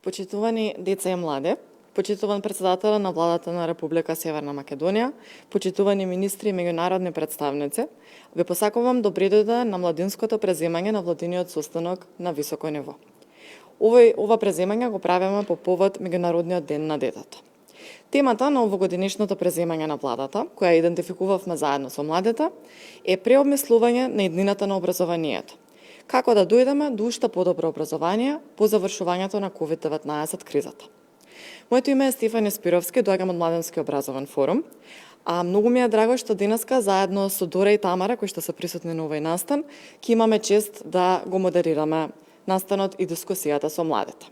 Почитувани деца и млади, почитуван председател на владата на Република Северна Македонија, почитувани министри и меѓународни представници, ве посакувам добри дојде на младинското преземање на владиниот состанок на високо ниво. Ова преземање го правиме по повод Меѓународниот ден на детето. Темата на овогодинешното преземање на владата, која идентификувавме заедно со младите, е преобмислување на иднината на образованието. Како да дојдеме до уште подобро образование по завршувањето на COVID-19 кризата. Моето име е Стефани Спировски, доаѓам од Младенски образован форум, а многу ми е драго што денеска заедно со Дора и Тамара, кои што се присутни на овој настан, ќе имаме чест да го модерираме настанот и дискусијата со младите.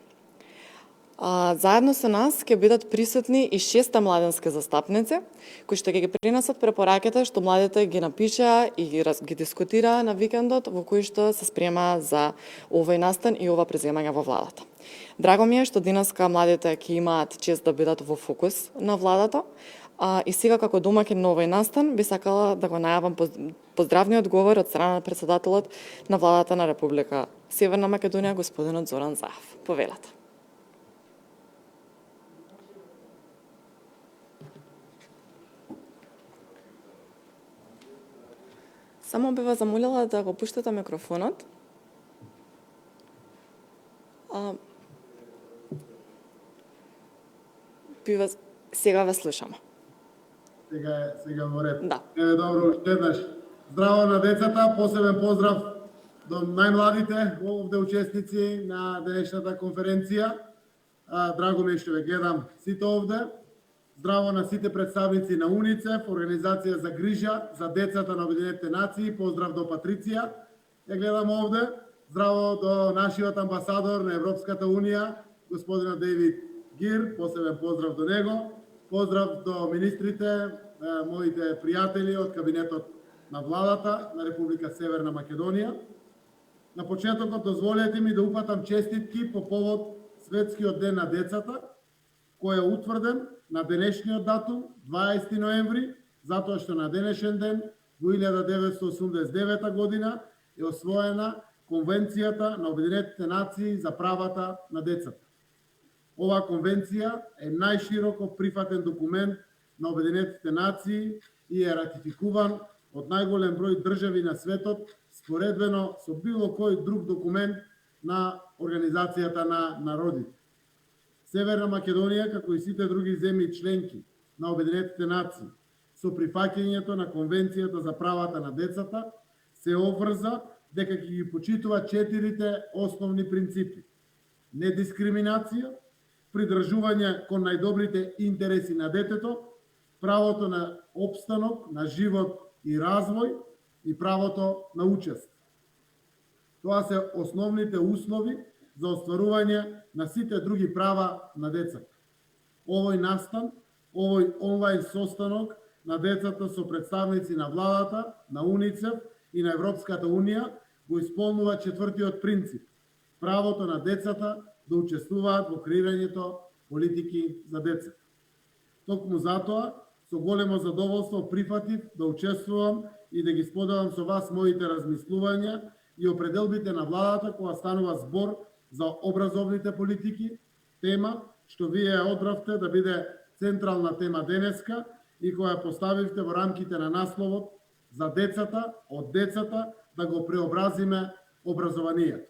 Заедно со нас ќе бидат присутни и 6 младенски застапници, кои што ќе ги пренесат препораките што младите ги напишаа и ги дискутираа на викендот во кој што се спрема за овој настан и ова преземање во владата. Драго ми е што денеска младите ќе имаат чест да бидат во фокус на владата, и сега како домаќин на овој настан би сакала да го најавам поздравниот говор од страна на председателот на владата на Република Северна Македонија, господинот Зоран Заев. Повелете. Само би ве замолила да го пуштате микрофонот. Сега ве слушам. Сега во ред. Да. Добро, уште еднаш. Здраво на децата, посебен поздрав до најмладите овде учесници на денешната конференција. Драго ми е што ве гледам сите овде. Здраво на сите представници на УНИЦЕФ, Организација за грижа за децата на Обединетите нации. Поздрав до Патриција. Ја гледам овде. Здраво до нашиот амбасадор на Европската унија, господина Дейвид Гир. Посебен поздрав до него. Поздрав до министрите, моите пријатели од кабинетот на владата на Република Северна Македонија. На почетокот дозволете ми да упатам честитки по повод Светскиот ден на децата, кој е утврден на денешниот датум, 20 ноември, затоа што на денешен ден, во 1989 година, е освоена Конвенцијата на Обединетите нации за правата на децата. Оваа конвенција е најшироко прифатен документ на Обединетите нации и е ратификуван од најголем број држави на светот, споредбено со било кој друг документ на Организацијата на народите. Северна Македонија, како и сите други земји членки на Обединетите нации, со прифаќањето на Конвенцијата за правата на децата, се обврза дека ќе ги почитува 4 основни принципи: недискриминација, придржување кон најдобрите интереси на детето, правото на опстанок, на живот и развој и правото на учество. Тоа се основните услови за остварување на сите други права на децата. Овој настан, овој онлайн состанок на децата со представници на владата, на УНИЦЕФ и на Европската унија го исполнува 4-тиот принцип – правото на децата да учествуваат во креирањето политики за децата. Токму затоа, со големо задоволство прифатив да учествувам и да ги споделам со вас моите размислувања и определбите на владата кога станува збор за образовните политики, тема што вие одбравте да биде централна тема денеска и која поставивте во рамките на насловот за децата, од децата да го преобразиме образованието.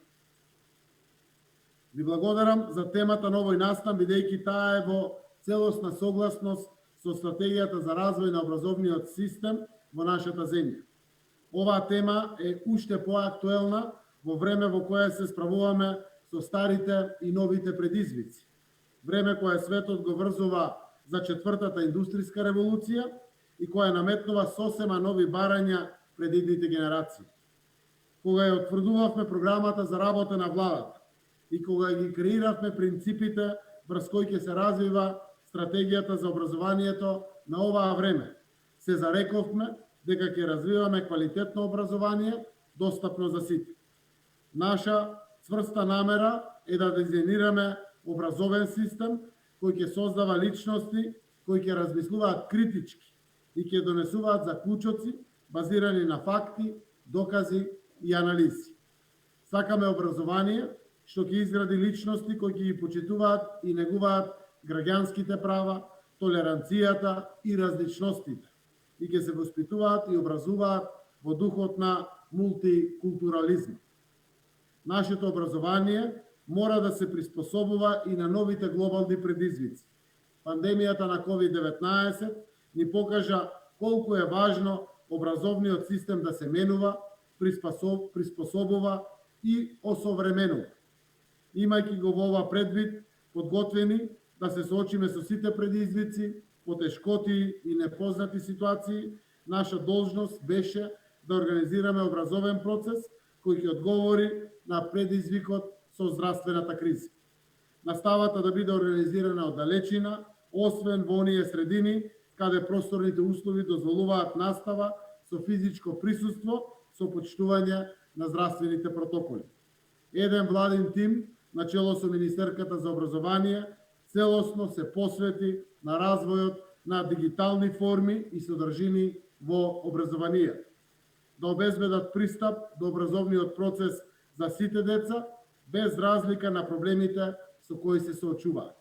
Ви благодарам за темата на овој настан, бидејќи таа е во целосна согласност со стратегијата за развој на образовниот систем во нашата земја. Оваа тема е уште поактуелна во време во кое се справуваме со старите и новите предизвици. Време кое светот го врзува за 4-та индустријска револуција и која наметнува сосема нови барања пред идните генерации. Кога ја утврдувавме програмата за работа на владата и кога ги креиравме принципите врз кои ќе се развива стратегијата за образованието на оваа време, се зарековме дека ќе развиваме квалитетно образование, достапно за сите. Наша цврста намера е да дизајнираме образовен систем кој ќе создава личности кои ќе размислуваат критички и ќе донесуваат заклучоци базирани на факти, докази и анализи. Сакаме образование што ќе изгради личности кои ќе ги почитуваат и негуваат граѓанските права, толеранцијата и различностите и ќе се воспитуваат и образуваат во духот на мултикултурализм. Нашето образование мора да се приспособува и на новите глобални предизвици. Пандемијата на COVID-19 ни покажа колку е важно образовниот систем да се менува, приспособува и осовременува. Имајќи го во ова предвид, подготвени да се соочиме со сите предизвици, потешкоти и непознати ситуации, наша должност беше да организираме образовен процес кој ќе одговори на предизвикот со здравствената криза. Наставата да биде организирана од далечина, освен во оние средини каде просторните услови дозволуваат настава со физичко присуство со почитување на здравствените протоколи. Еден владин тим, начело со Министерката за образование, целосно се посвети на развојот на дигитални форми и содржини во образованието, да обезбедат пристап до образовниот процес за сите деца, без разлика на проблемите со кои се соочуваат.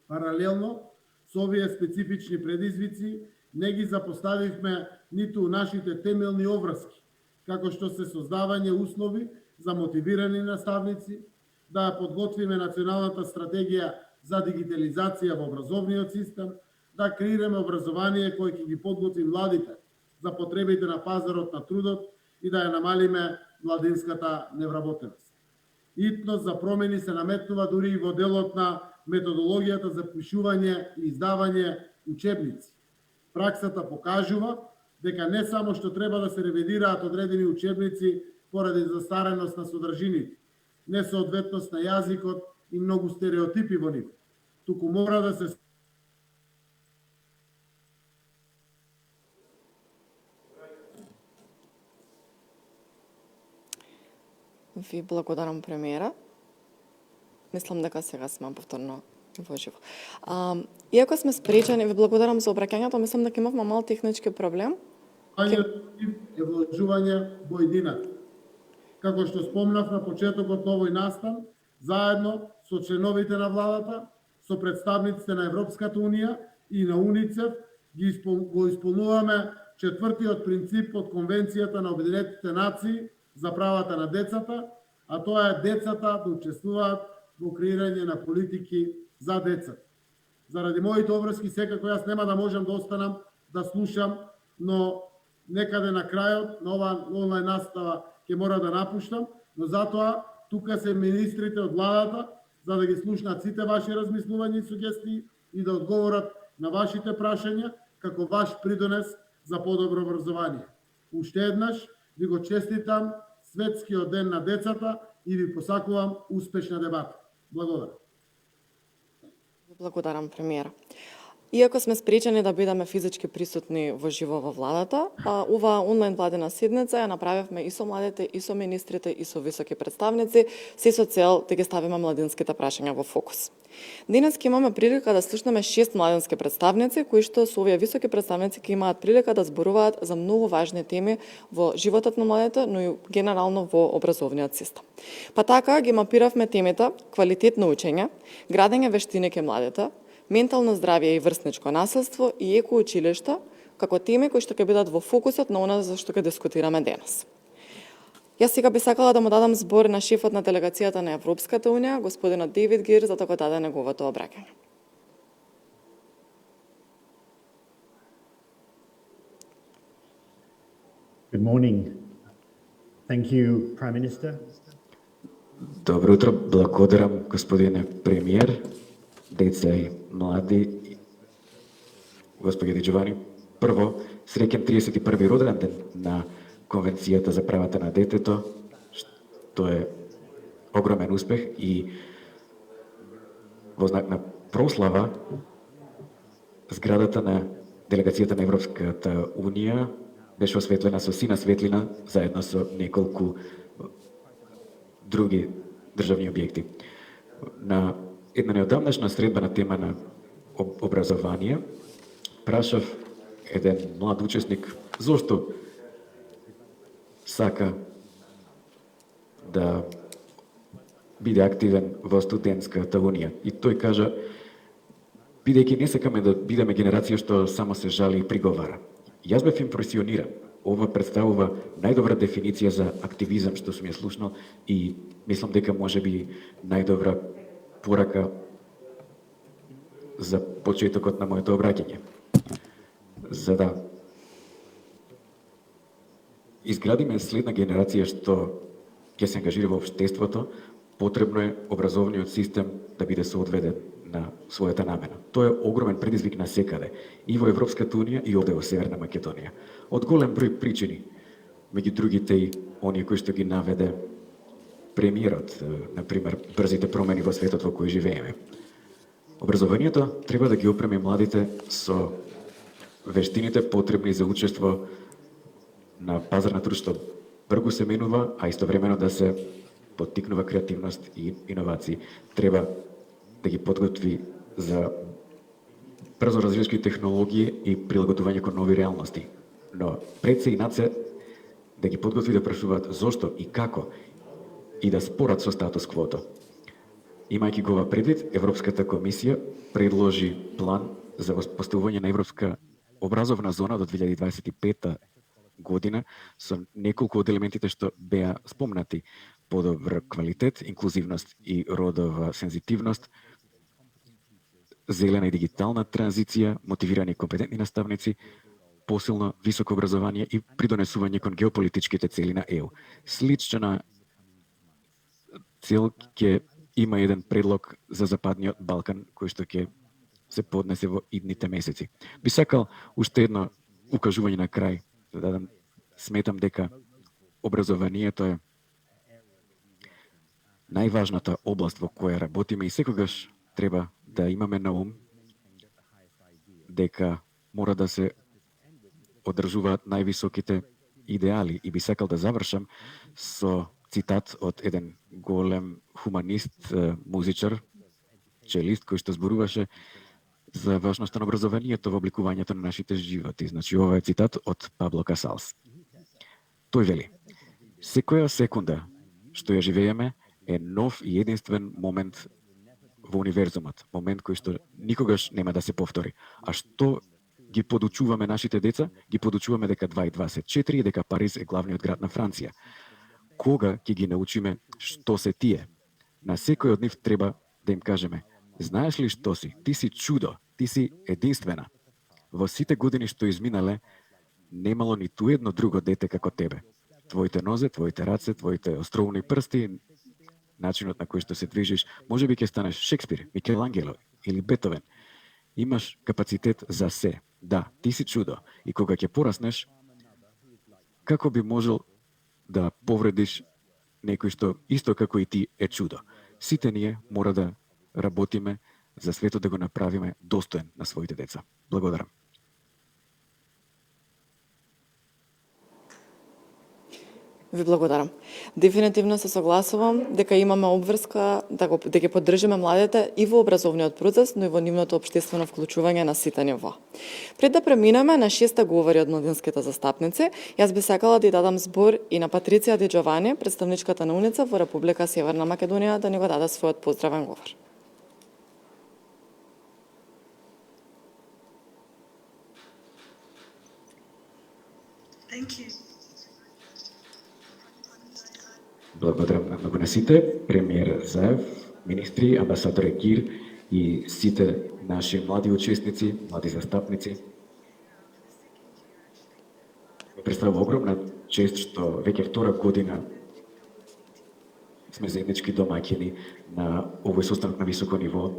Паралелно со овие специфични предизвици не ги запоставивме ниту нашите темелни обврски, како што се создавање услови за мотивирани наставници, да ја подготвиме националната стратегија за дигитализација во образовниот систем, да креираме образование кој ќе ги подготви младите за потребите на пазарот на трудот и да ја намалиме младинската невработеност. Итност за промени се наметнува дури и во делот на методологијата за пишување и издавање учебници. Праксата покажува дека не само што треба да се ревидираат одредени учебници поради застареност на содржините, несоодветност на јазикот и многу стереотипи во нив, туку мора да се Ви благодарам, премиера. Мислам дека сега сме повторно во живо. Иако сме спречени, ви благодарам за обраќањето, мислам дека имавме мал технички проблем. е вложување во едината. Како што спомнав на почетокот на овој настан, заедно со членовите на владата, со представниците на Европската унија и на УНИЦЕФ, го исполнуваме четвртиот принцип од Конвенцијата на Обединетите нации за правата на децата, а тоа е децата да учествуваат во креирање на политики за децата. Заради моите обврски, секако јас нема да можам да останам да слушам, но некаде на крајот на ова онлайн настава ќе мора да напуштам, но затоа тука се министрите од владата за да ги слушнат сите ваши размислувања и сугестии и да одговорат на вашите прашања како ваш придонес за подобро образование. Уште еднаш ви го честитам Светскиот ден на децата и ви посакувам успешна дебата. Благодарам. Благодарам, премиера. Иако сме спречени да бидеме физички присутни во живо во владата, оваа онлайн владина седница ја направивме и со младите, и со министрите, и со високи представници, се со цел да ги ставиме младинските прашања во фокус. Денес ќе имаме прилика да слушнеме 6 младински представници, кои што со овие високи представници ќе имаат прилика да зборуваат за многу важни теми во животот на младите, но и генерално во образовниот систем. Па така ги мапиравме темите квалитет на учење, градење вештини кај младите, ментално здравје и врсничко насилство и еко училишта, како теми кои што ќе бидат во фокусот на она за што ќе дискутираме денес. Јас сега би сакала да му дадам збор на шефот на делегацијата на Европската унија, господинот Дейвид Гир, за да го даде неговото обраќање. Good morning. Thank you, Prime Minister. Добро утро, благодарам господине премиер, деца и млади, господи Джовани. Прво, среќен 31. роден ден на Конвенцијата за правата на детето, што е огромен успех и во знак на прослава зградата на делегацијата на Европската унија беше осветлена со сина светлина заедно со неколку други државни објекти. На една неодамнашна средба на тема на образование, прашав еден млад учесник зошто сака да биде активен во студентската унија. И тој кажа, бидејќи не сакаме да бидеме генерација што само се жали и приговара. Јас бев импресиониран. Ова представува најдобра дефиниција за активизам што сум ја слушнал и мислам дека може би најдобра порака за почетокот на моето обраќање. За да изградиме следна генерација што ќе се ангажира во општеството, потребно е образовниот систем да биде соодведен на својата намена. Тоа е огромен предизвик на секаде, и во Европската унија и овде во Северна Македонија. Од голем број причини, меѓу другите и оние кои што ги наведе премиерот, например, брзите промени во светот во кој живееме. Образованието треба да ги опреми младите со вештините потребни за учество на пазар на труд што брзо се менува, а истовремено да се поттикнува креативност и иновации. Треба да ги подготви за брзо развивачки технологии и прилагодување кон нови реалности. Но пред се и над се да ги подготви да прашуваат зошто и како и да спорат со статус квото. Имајќи го ова предвид, Европската комисија предложи план за поставување на Европска образовна зона до 2025 година со неколку од елементите што беа спомнати: подобр квалитет, инклузивност и родова сензитивност, зелена и дигитална транзиција, мотивирани и компетентни наставници, посилно високо образование и придонесување кон геополитичките цели на ЕУ. Слична цел ќе има еден предлог за Западниот Балкан, кој што ќе се поднесе во идните месеци. Би сакал уште едно укажување на крај, да дадам, сметам дека образованието е најважната област во која работиме и секогаш треба да имаме на ум дека мора да се одржуваат највисоките идеали. И би сакал да завршам со цитат од еден голем хуманист, музичар, челист, кој што зборуваше за важноста на образованието во обликувањето на нашите животи. Значи, ова е цитат од Пабло Касалс. Тој вели: секоја секунда што ја живееме е нов и единствен момент во универзумот, момент кој што никогаш нема да се повтори. А што ги подучуваме нашите деца? Ги подучуваме дека 2 и 2 се 4 и дека Париз е главниот град на Франција. Кога ќе ги научиме што се тие? На секој од нив треба да им кажеме: знаеш ли што си? Ти си чудо, ти си единствена. Во сите години што изминале, немало ниту едно друго дете како тебе. Твоите нозе, твоите раце, твоите остроумни прсти, начинот на кој што се движиш, може би ќе станеш Шекспир, Микеланджело или Бетовен. Имаш капацитет за се. Да, ти си чудо. И кога ќе пораснеш, како би можел да повредиш некој што исто како и ти е чудо? Сите ние мора да работиме за светот да го направиме достоен на своите деца. Благодарам. Ви благодарам. Дефинитивно се согласувам дека имаме обврска да ги поддржиме младите и во образовниот процес, но и во нивното општествено вклучување на сите нива. Пред да преминеме на 6-та говори од младинските застапници, јас би сакала да ја дадам збор и на Патриција Ди Джовани, представничката на УНИЦЕФ во Република Северна Македонија, да ни го даде својот поздравен говор. Thank you. Благодарам на многу на сите, премиер Заев, министри, амбасадор Екир и сите наши млади учесници, млади застапници. Ме представува огромна чест што веќе втора година сме заеднички домаќини на овој состанок на високо ниво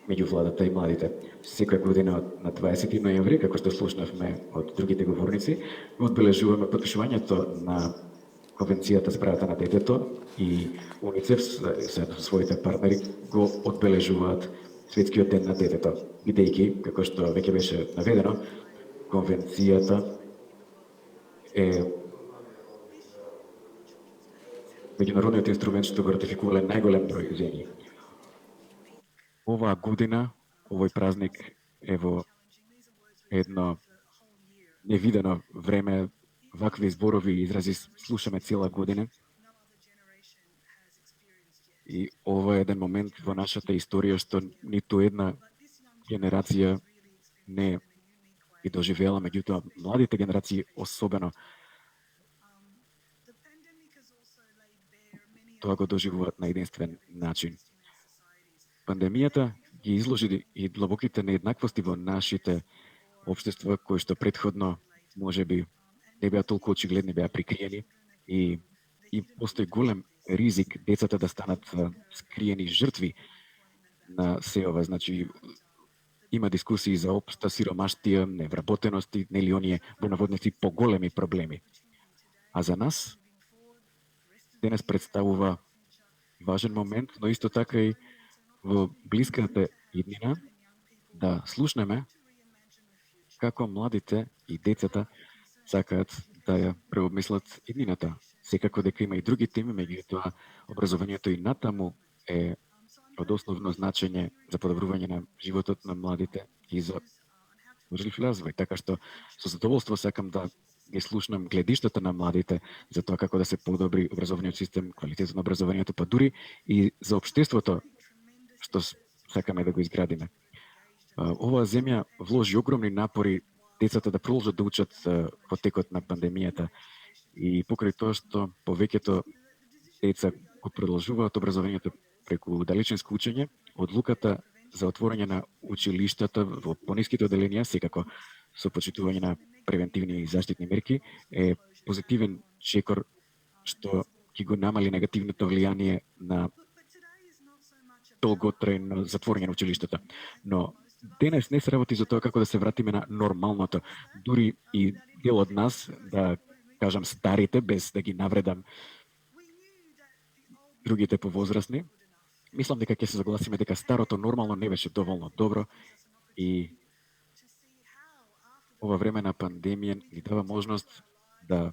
меѓу владата и младите. Секоја година на 20 ноември, како што слушнавме од другите говорници, одбележуваме подпишувањето на Конвенцијата за правата на детето и УНИЦЕФ со своите партнери го одбележуваат Светскиот ден на детето, бидејќи, како што веќе беше наведено, Конвенцијата е меѓународниот инструмент што го ратификувале најголем број земји. Оваа година, овој празник е во едно невидено време. Вакви зборови и изрази слушаме цела година. И ова е еден момент во нашата историја што ниту една генерација не ги доживеала, меѓутоа младите генерации особено тоа го доживуваат на единствен начин. Пандемијата ги изложи и длабоките нееднаквости во нашите општества, кои што претходно можеби не беа толку очигледни, беа прикриени и постои голем ризик децата да станат скриени жртви на се ова. Значи, има дискусии за општа сиромаштија, невработеност и нели оние во наводници поголеми проблеми. А за нас денес представува важен момент, но исто така и во блиската иднина да слушнеме како младите и децата сакаат да ја преобмислат иднината. Секако дека има и други теми, меѓутоа образованието и натаму е од основно значење за подобрување на животот на младите и за ужлив развој. Така што со задоволство сакам да ги слушнам гледиштата на младите за тоа како да се подобри образовниот систем, квалитетот на образованието, па дури и за општеството што сакаме да го изградиме. Оваа земја вложи огромни напори децата да продолжат да учат во текот на пандемијата и покрај тоа што повеќето деца го продолжуваат образованието преку далечинско учење, одлуката за отворање на училиштата во пониските оделенија, секако со почитување на превентивни и заштитни мерки, е позитивен чекор што ќе го намали негативното влијание на долготрајно затворање на училиштата. Но денес не се работи за тоа како да се вратиме на нормалното. Дури и дел од нас, да кажам старите, без да ги навредам другите повозрастни, мислам дека ќе се согласиме дека старото нормално не беше доволно добро и ова време на пандемија ни дава можност да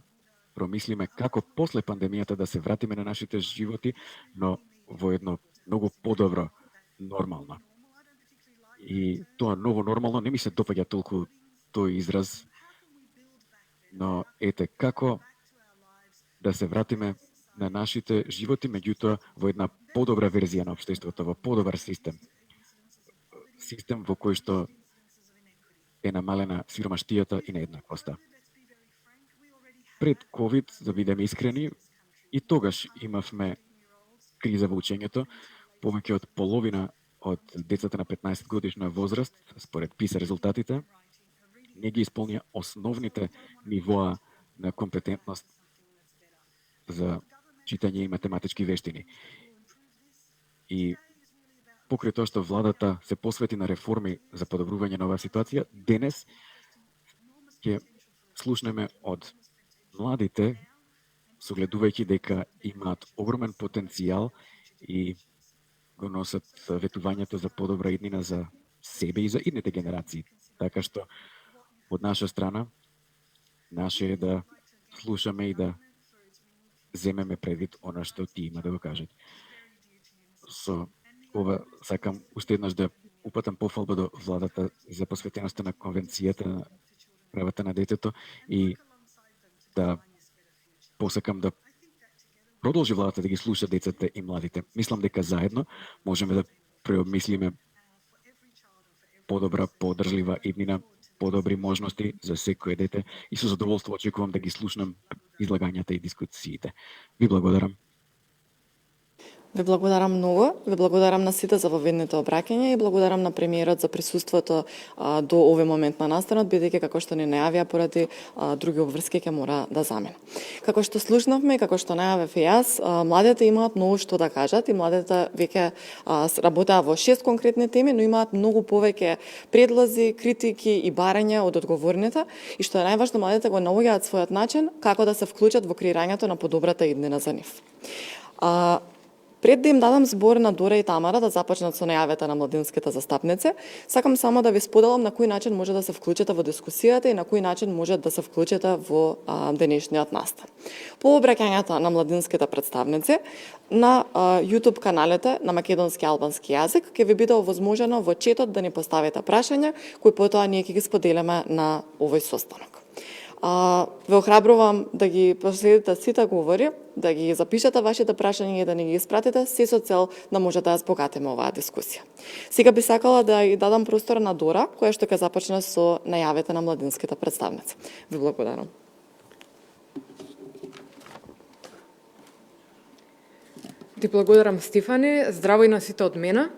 промислиме како после пандемијата да се вратиме на нашите животи, но во едно многу подобро нормално. И тоа ново нормално не ми се допаѓа толку тој израз, но ете како да се вратиме на нашите животи, меѓутоа во една подобра верзија на општеството, во подобар систем. Систем во кој што е намалена сиромаштијата и нееднаквоста. Пред COVID, да бидеме искрени, и тогаш имавме криза во учењето. Повеќе од половина од децата на 15 годишна возраст, според PISA резултатите, не ги исполнија основните нивоа на компетентност за читање и математички вештини. И покрај тоа што владата се посвети на реформи за подобрување на оваа ситуација, денес ќе слушнеме од младите, согледувајќи дека имаат огромен потенцијал и го носат ветувањето за подобра иднина за себе и за идните генерации. Така што од наша страна, наше е да слушаме и да земеме предвид она што ти има да го кажат. Со ова сакам уште еднаш да упатам пофалба до владата за посветеноста на Конвенцијата на правата на детето и да посакам да продолжи владата да ги слуша децата и младите. Мислам дека заедно можеме да преобмислиме подобра, подржлива иднина, подобри можности за секое дете и со задоволство очекувам да ги слушнам излагањата и дискусиите. Ви благодарам. Ви благодарам многу, ви благодарам на сите за воведните обраќања и благодарам на премиерот за присуството до овој момент на настанот, бидејќи како што ни најавија поради други обврски ќе мора да замине. Како што слушнавме и како што најавив и јас, младите имаат многу што да кажат и младите веќе работеа во 6 конкретни теми, но имаат многу повеќе предлози, критики и барања од одговорните и што е најважно, младите го наоѓаат својот начин како да се вклучат во креирањето на подобрата иднина за нив. Пред да им дадам збор на Дора и Тамара да започнат со најавата на младинските застапници, сакам само да ви споделам на кој начин може да се вклучите во дискусијата и на кој начин може да се вклучите во денешниот настан. По обраќањата на младинските представници на YouTube каналите на македонски и албански јазик ќе ви биде овозможено во четот да ни поставите прашања кои потоа ние ќе ги споделиме на овој состанок. Ве охрабрувам да ги последите сите говори, да ги запишете вашите прашања и да ни ги испратите, се со цел да можете да збогатиме оваа дискусија. Сега би сакала да ја дадам простор на Дора, која што ќе започне со најавите на младинските представници. Ви благодарам. Ти благодарам, Стефани. Здраво и на сите од мене.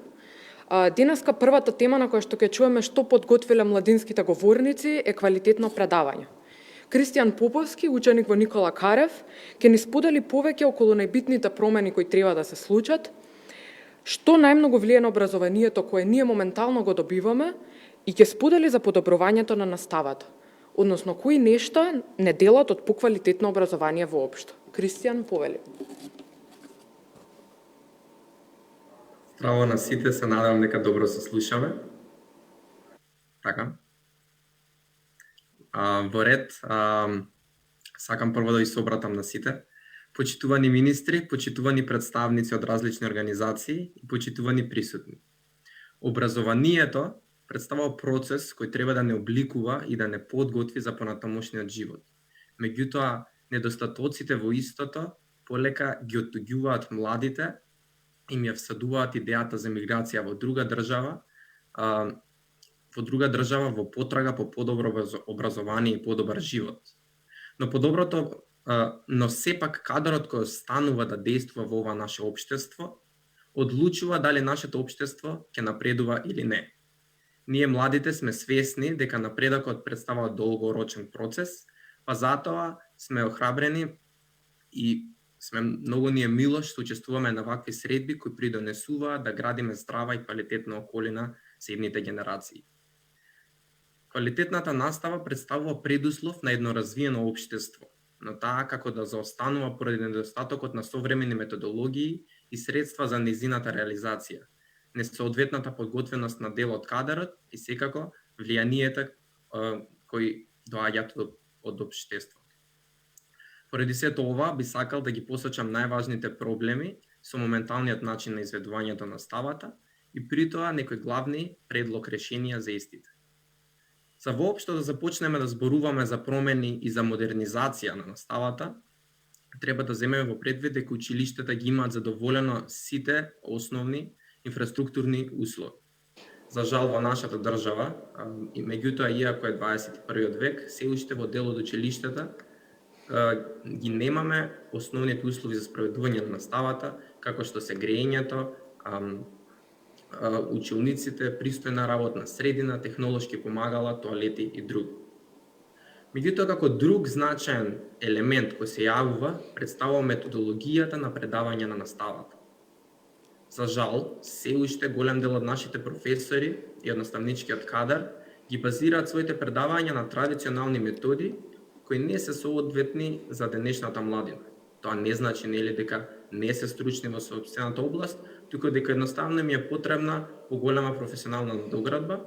Денеска првата тема на која што ќе чуеме што подготвиле младинските говорници е квалитетно предавање. Кристијан Поповски, ученик во Никола Карев, ќе ни сподели повеќе околу најбитните промени кои треба да се случат, што најмногу влие на образованието кое ние моментално го добиваме и ќе сподели за подобрувањето на наставата, односно кои нешта не делат од поквалитетно образование воопшто. Кристијан, повели. Здраво на сите, се надевам дека добро се слушаме. Така. Во ред, сакам прво да ви се обратам на сите. Почитувани министри, почитувани представници од различни организации и почитувани присутни. Образованието представува процес кој треба да не обликува и да не подготви за понатамошниот живот. Меѓутоа, недостатоците во истото полека ги оттуѓуваат младите и им ја всадуваат идејата за миграција во друга држава во потрага по подобро образование и подобар живот. Но сепак кадрот кој останува да действува во ова наше општество, одлучува дали нашето општество ќе напредува или не. Ние младите сме свесни дека напредокот представува долгорочен процес, па затоа сме охрабрени и сме многу ни е мило што учествуваме на вакви средби кои придонесуваат да градиме здрава и квалитетна околина за идните генерации. Квалитетната настава представува предуслов на едно развиено општество, но таа како да заостанува поради недостатокот на современи методологии и средства за незината реализација, несоодветната подготвеност на дел од кадарот и секако влијанието кои доаѓаат од општеството. Поради сето ова, би сакал да ги посочам најважните проблеми со моменталниот начин на изведувањето на наставата и при тоа некои главни предлог решенија за истите. За воопшто да започнеме да зборуваме за промени и за модернизација на наставата, треба да земеме во предвид дека училиштата ги имаат задоволено сите основни инфраструктурни услови. За жал во нашата држава, и меѓутоа иако е 21 век, се уште во дел од училиштата ги немаме основните услови за спроведување на наставата, како што се грејењето, училниците, пристојна работна средина, технолошки помагала, тоалети и други. Меѓутоа, како друг значаен елемент кој се јавува, представува методологијата на предавање на наставата. За жал, се уште голем дел од нашите професори и од наставничкиот кадар ги базираат своите предавања на традиционални методи кои не се соодветни за денешната младина. Тоа не значи нели дека не се стручни во собствената област, туку дека едноставно ми е потребна поголема професионална надоградба,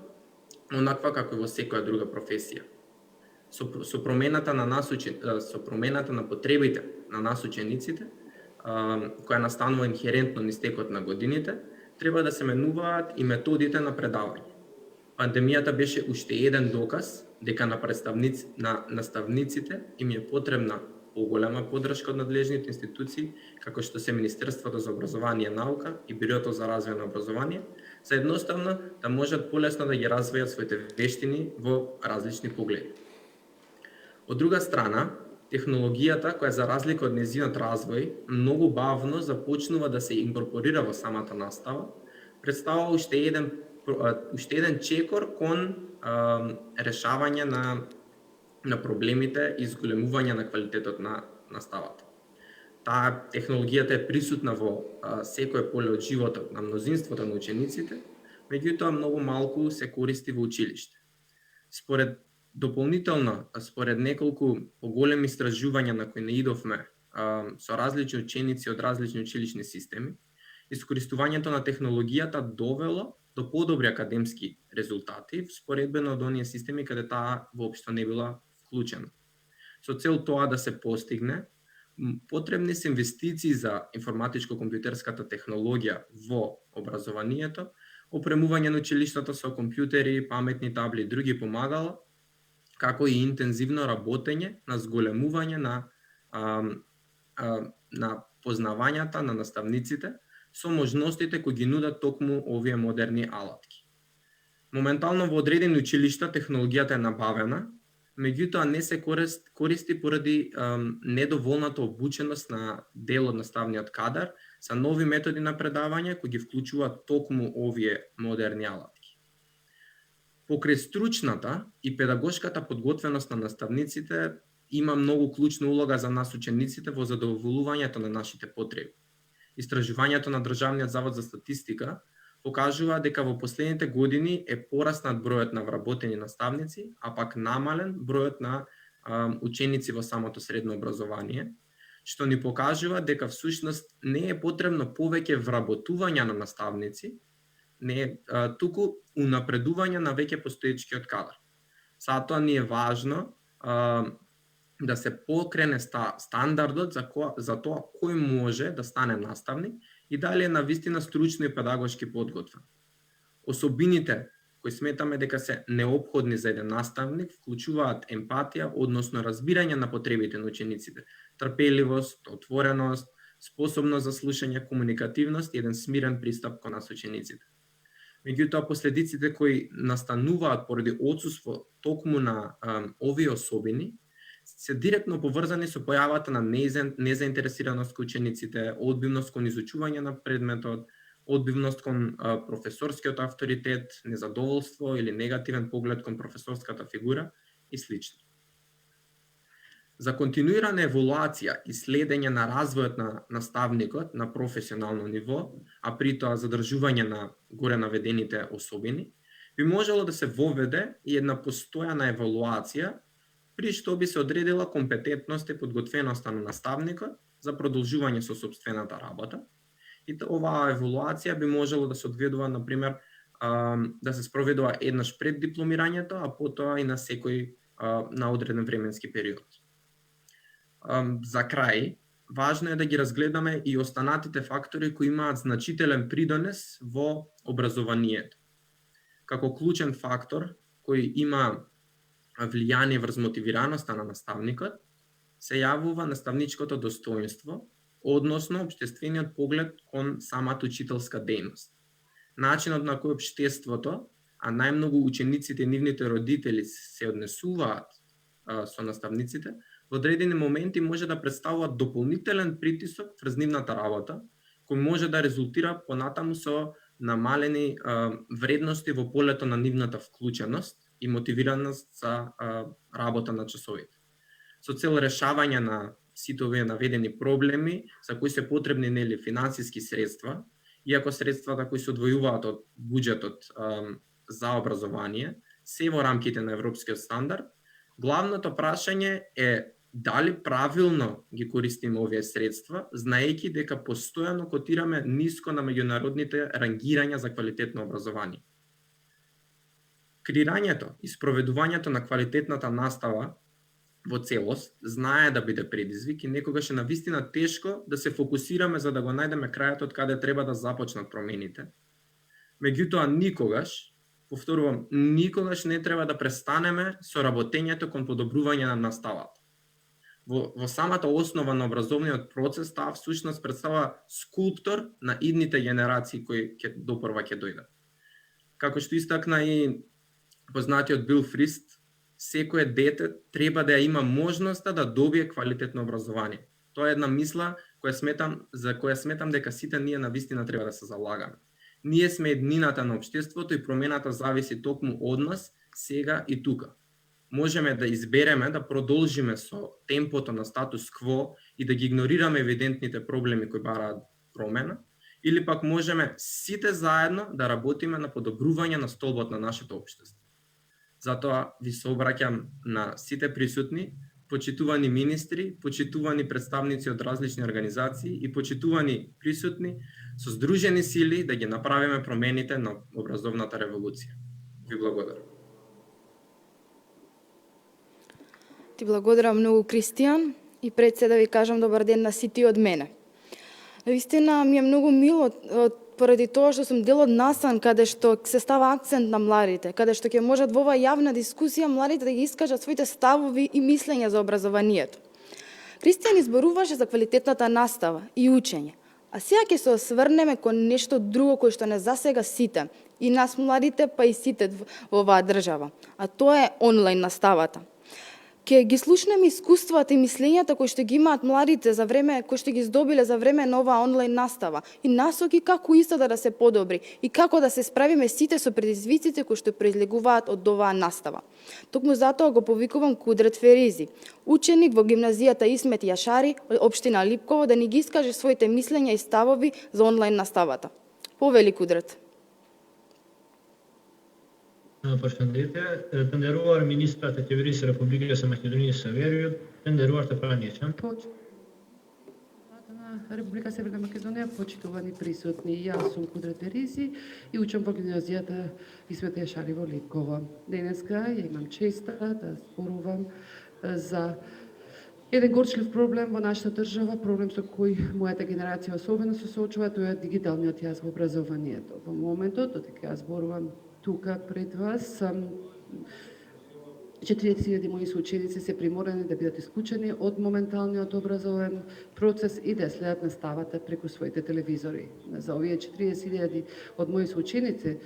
онаква како и во секоја друга професија. Со промената на потребите на нас учениците, која настанува инхерентно низ текот на годините, треба да се менуваат и методите на предавање. Пандемијата беше уште еден доказ дека на наставниците им е потребна поголема поддршка од надлежните институции, како што се Министерството за образование и наука и Бирото за развој на образование, за едноставно да можат полесно да ги развијат своите вештини во различни погледи. Од друга страна, технологијата, која за разлика од нејзинот развој, многу бавно започнува да се инкорпорира во самата настава, представува уште еден чекор кон решавање на проблемите и зголемување на квалитетот на наставата. Таа технологијата е присутна во секој поле од животот на мнозинството на учениците, меѓутоа многу малку се користи во училиште. Според неколку поголеми истражувања на кои не идовме со различни ученици од различни училишни системи, искористувањето на технологијата довело до подобри академски резултати споредбено од оние системи каде таа воопшто не била вклучена. Со цел тоа да се постигне, потребни се инвестиции за информатичко-компјутерската технологија во образованието, опремување на училиштата со компјутери, паметни табли и други помагала, како и интензивно работење на зголемување на на познавањата на наставниците со можностите кои ги нудат токму овие модерни алатки. Моментално во одредени училишта технологијата е набавена, меѓутоа не се користи поради недоволната обученост на дел од наставниот кадар за нови методи на предавање кои ги вклучуваат токму овие модерни алатки. Покрај стручната и педагошката подготвеност на наставниците има многу клучна улога за нас учениците во задоволувањето на нашите потреби. Истражувањето на Државниот завод за статистика покажува дека во последните години е пораснат бројот на вработени наставници, а пак намален бројот на ученици во самото средно образование, што ни покажува дека всушност не е потребно повеќе вработување на наставници, туку унапредување на веќе постоечкиот кадар. Затоа ни е важно да се покрене стандардот за тоа кој може да стане наставник и дали е навистина стручно и педагошки подготвен. Особините кои сметаме дека се неопходни за еден наставник вклучуваат емпатија, односно разбирање на потребите на учениците, трпеливост, отвореност, способност за слушање, комуникативност и еден смирен пристап кон нас учениците. Меѓутоа, последиците кои настануваат поради отсуство токму на овие особини се директно поврзани со појавата на незаинтересираност кон учениците, одбивност кон изучување на предметот, одбивност кон професорскиот авторитет, незадоволство или негативен поглед кон професорската фигура и слично. За континуирана еволуација и следење на развојот на наставникот на професионално ниво, а при тоа задржување на горе наведените особини, би можело да се воведе и една постојана евалуација при што би се одредила компетентност и подготвеноста на наставникот за продолжување со сопствената работа. И оваа евалуација би можело да се одведува, например, да се спроведува еднаш пред дипломирањето, а потоа и на секој на одреден временски период. За крај, важно е да ги разгледаме и останатите фактори кои имаат значителен придонес во образованието. Како клучен фактор кој има влијание врз мотивираноста на наставникот, се јавува наставничкото достоинство, односно општествениот поглед кон самата учителска дејност. Начинот на кој општеството, а најмногу учениците и нивните родители се однесуваат со наставниците, во одредени моменти може да представуваат дополнителен притисок врз нивната работа, кој може да резултира понатаму со намалени вредности во полето на нивната вклученост и мотивираност за работа на часовите. Со цел решавање на сите овие наведени проблеми, за кои се потребни нели финансиски средства, иако средствата кои се одвојуваат од буџетот за образование, се во рамките на европскиот стандард, главното прашање е дали правилно ги користиме овие средства, знаејќи дека постојано котираме ниско на меѓународните рангирања за квалитетно образование. Креирањето и спроведувањето на квалитетната настава во целост знае да биде предизвик и некогаш е навистина тешко да се фокусираме за да го најдеме крајот од каде треба да започнат промените. Меѓутоа никогаш, повторувам, никогаш не треба да престанеме со работењето кон подобрување на наставата. Во самата основа на образовниот процес таа всушност представува скулптор на идните генерации кои допрва ќе дојдат. Како што истакна и познатиот Бил Фрист, секое дете треба да ја има можноста да добие квалитетно образование. Тоа е една мисла за која сметам дека сите ние навистина треба да се залагаме. Ние сме еднината на општеството и промената зависи токму од нас, сега и тука. Можеме да избереме да продолжиме со темпото на статус кво и да ги игнорираме евидентните проблеми кои бараат промена, или пак можеме сите заедно да работиме на подобрување на столбот на нашето општество. Затоа ви се обраќам на сите присутни, почитувани министри, почитувани представници од различни организации и почитувани присутни со здружени сили да ги направиме промените на образовната револуција. Ви благодарам. Ти благодарам многу, Кристијан, и пред се да ви кажам добар ден на сите од мене. Наистина ми е многу мило поради тоа што сум дел од настан каде што се става акцент на младите, каде што ќе можат во оваа јавна дискусија младите да ги искажат своите ставови и мислења за образованието. Кристијан изборуваше за квалитетната настава и учење. А сега ќе се осврнеме кон нешто друго кој што не засега сите, и нас младите, па и сите во оваа држава. А тоа е онлайн наставата. Ќе ги слушнеме искуствата и мислењата кои што ги имаат младите за време, кои што ги здобиле за време на оваа онлайн настава и насоки како истата да се подобри и како да се справиме сите со предизвиците кои што произлегуваат од оваа настава. Токму затоа го повикувам Кудрет Феризи, ученик во гимназијата Исмет Јашари, општина Липково, да ни ги искаже своите мислења и ставови за онлайн наставата. Повели Кудрет. Përshëndetje, të nderuar ministrat e qeverisë së Republikës së Maqedonisë së Veriut, të nderuar të pranishëm. На Република Северна Македонија, почитувани присутни, јас сум Кудрет Феризи и учам во гимназијата Исмет Јашари во Липково. Денеска ја имам честа да зборувам за еден горчлив проблем во нашата држава, проблем со кој мојата генерација особено се соочува, тоа е дигиталниот јаз во образованието. Во моментот, додека ја зборувам тука пред вас, 40.000 мои соученици се приморани да бидат исклучени од моменталниот образовен процес и да следат наставата преку своите телевизори. За овие 40.000 од мои соученици,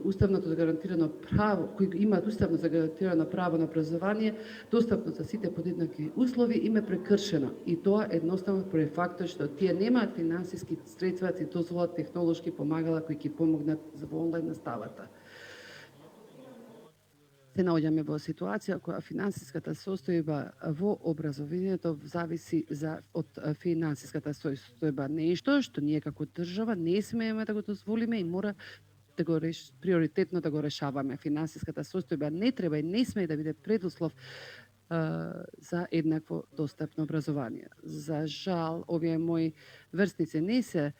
уставното гарантирано право, кои имаат уставно загарантирано право на образование, достапно за сите под еднакви услови, им е прекршено. И тоа едноставно поради фактот што тие немаат финансиски средства да дозволат технолошки помагала кои ќе помогнат за онлайн наставата. Се наоѓаме во ситуација која финансиската состојба во образованието зависи од финансиската состојба. Нешто што ние како држава не смееме да го дозволиме и мора да го приоритетно да го решаваме. Финансиската состојба не треба и не смее да биде предуслов за еднакво достапно образование. За жал, овие мои врсници не се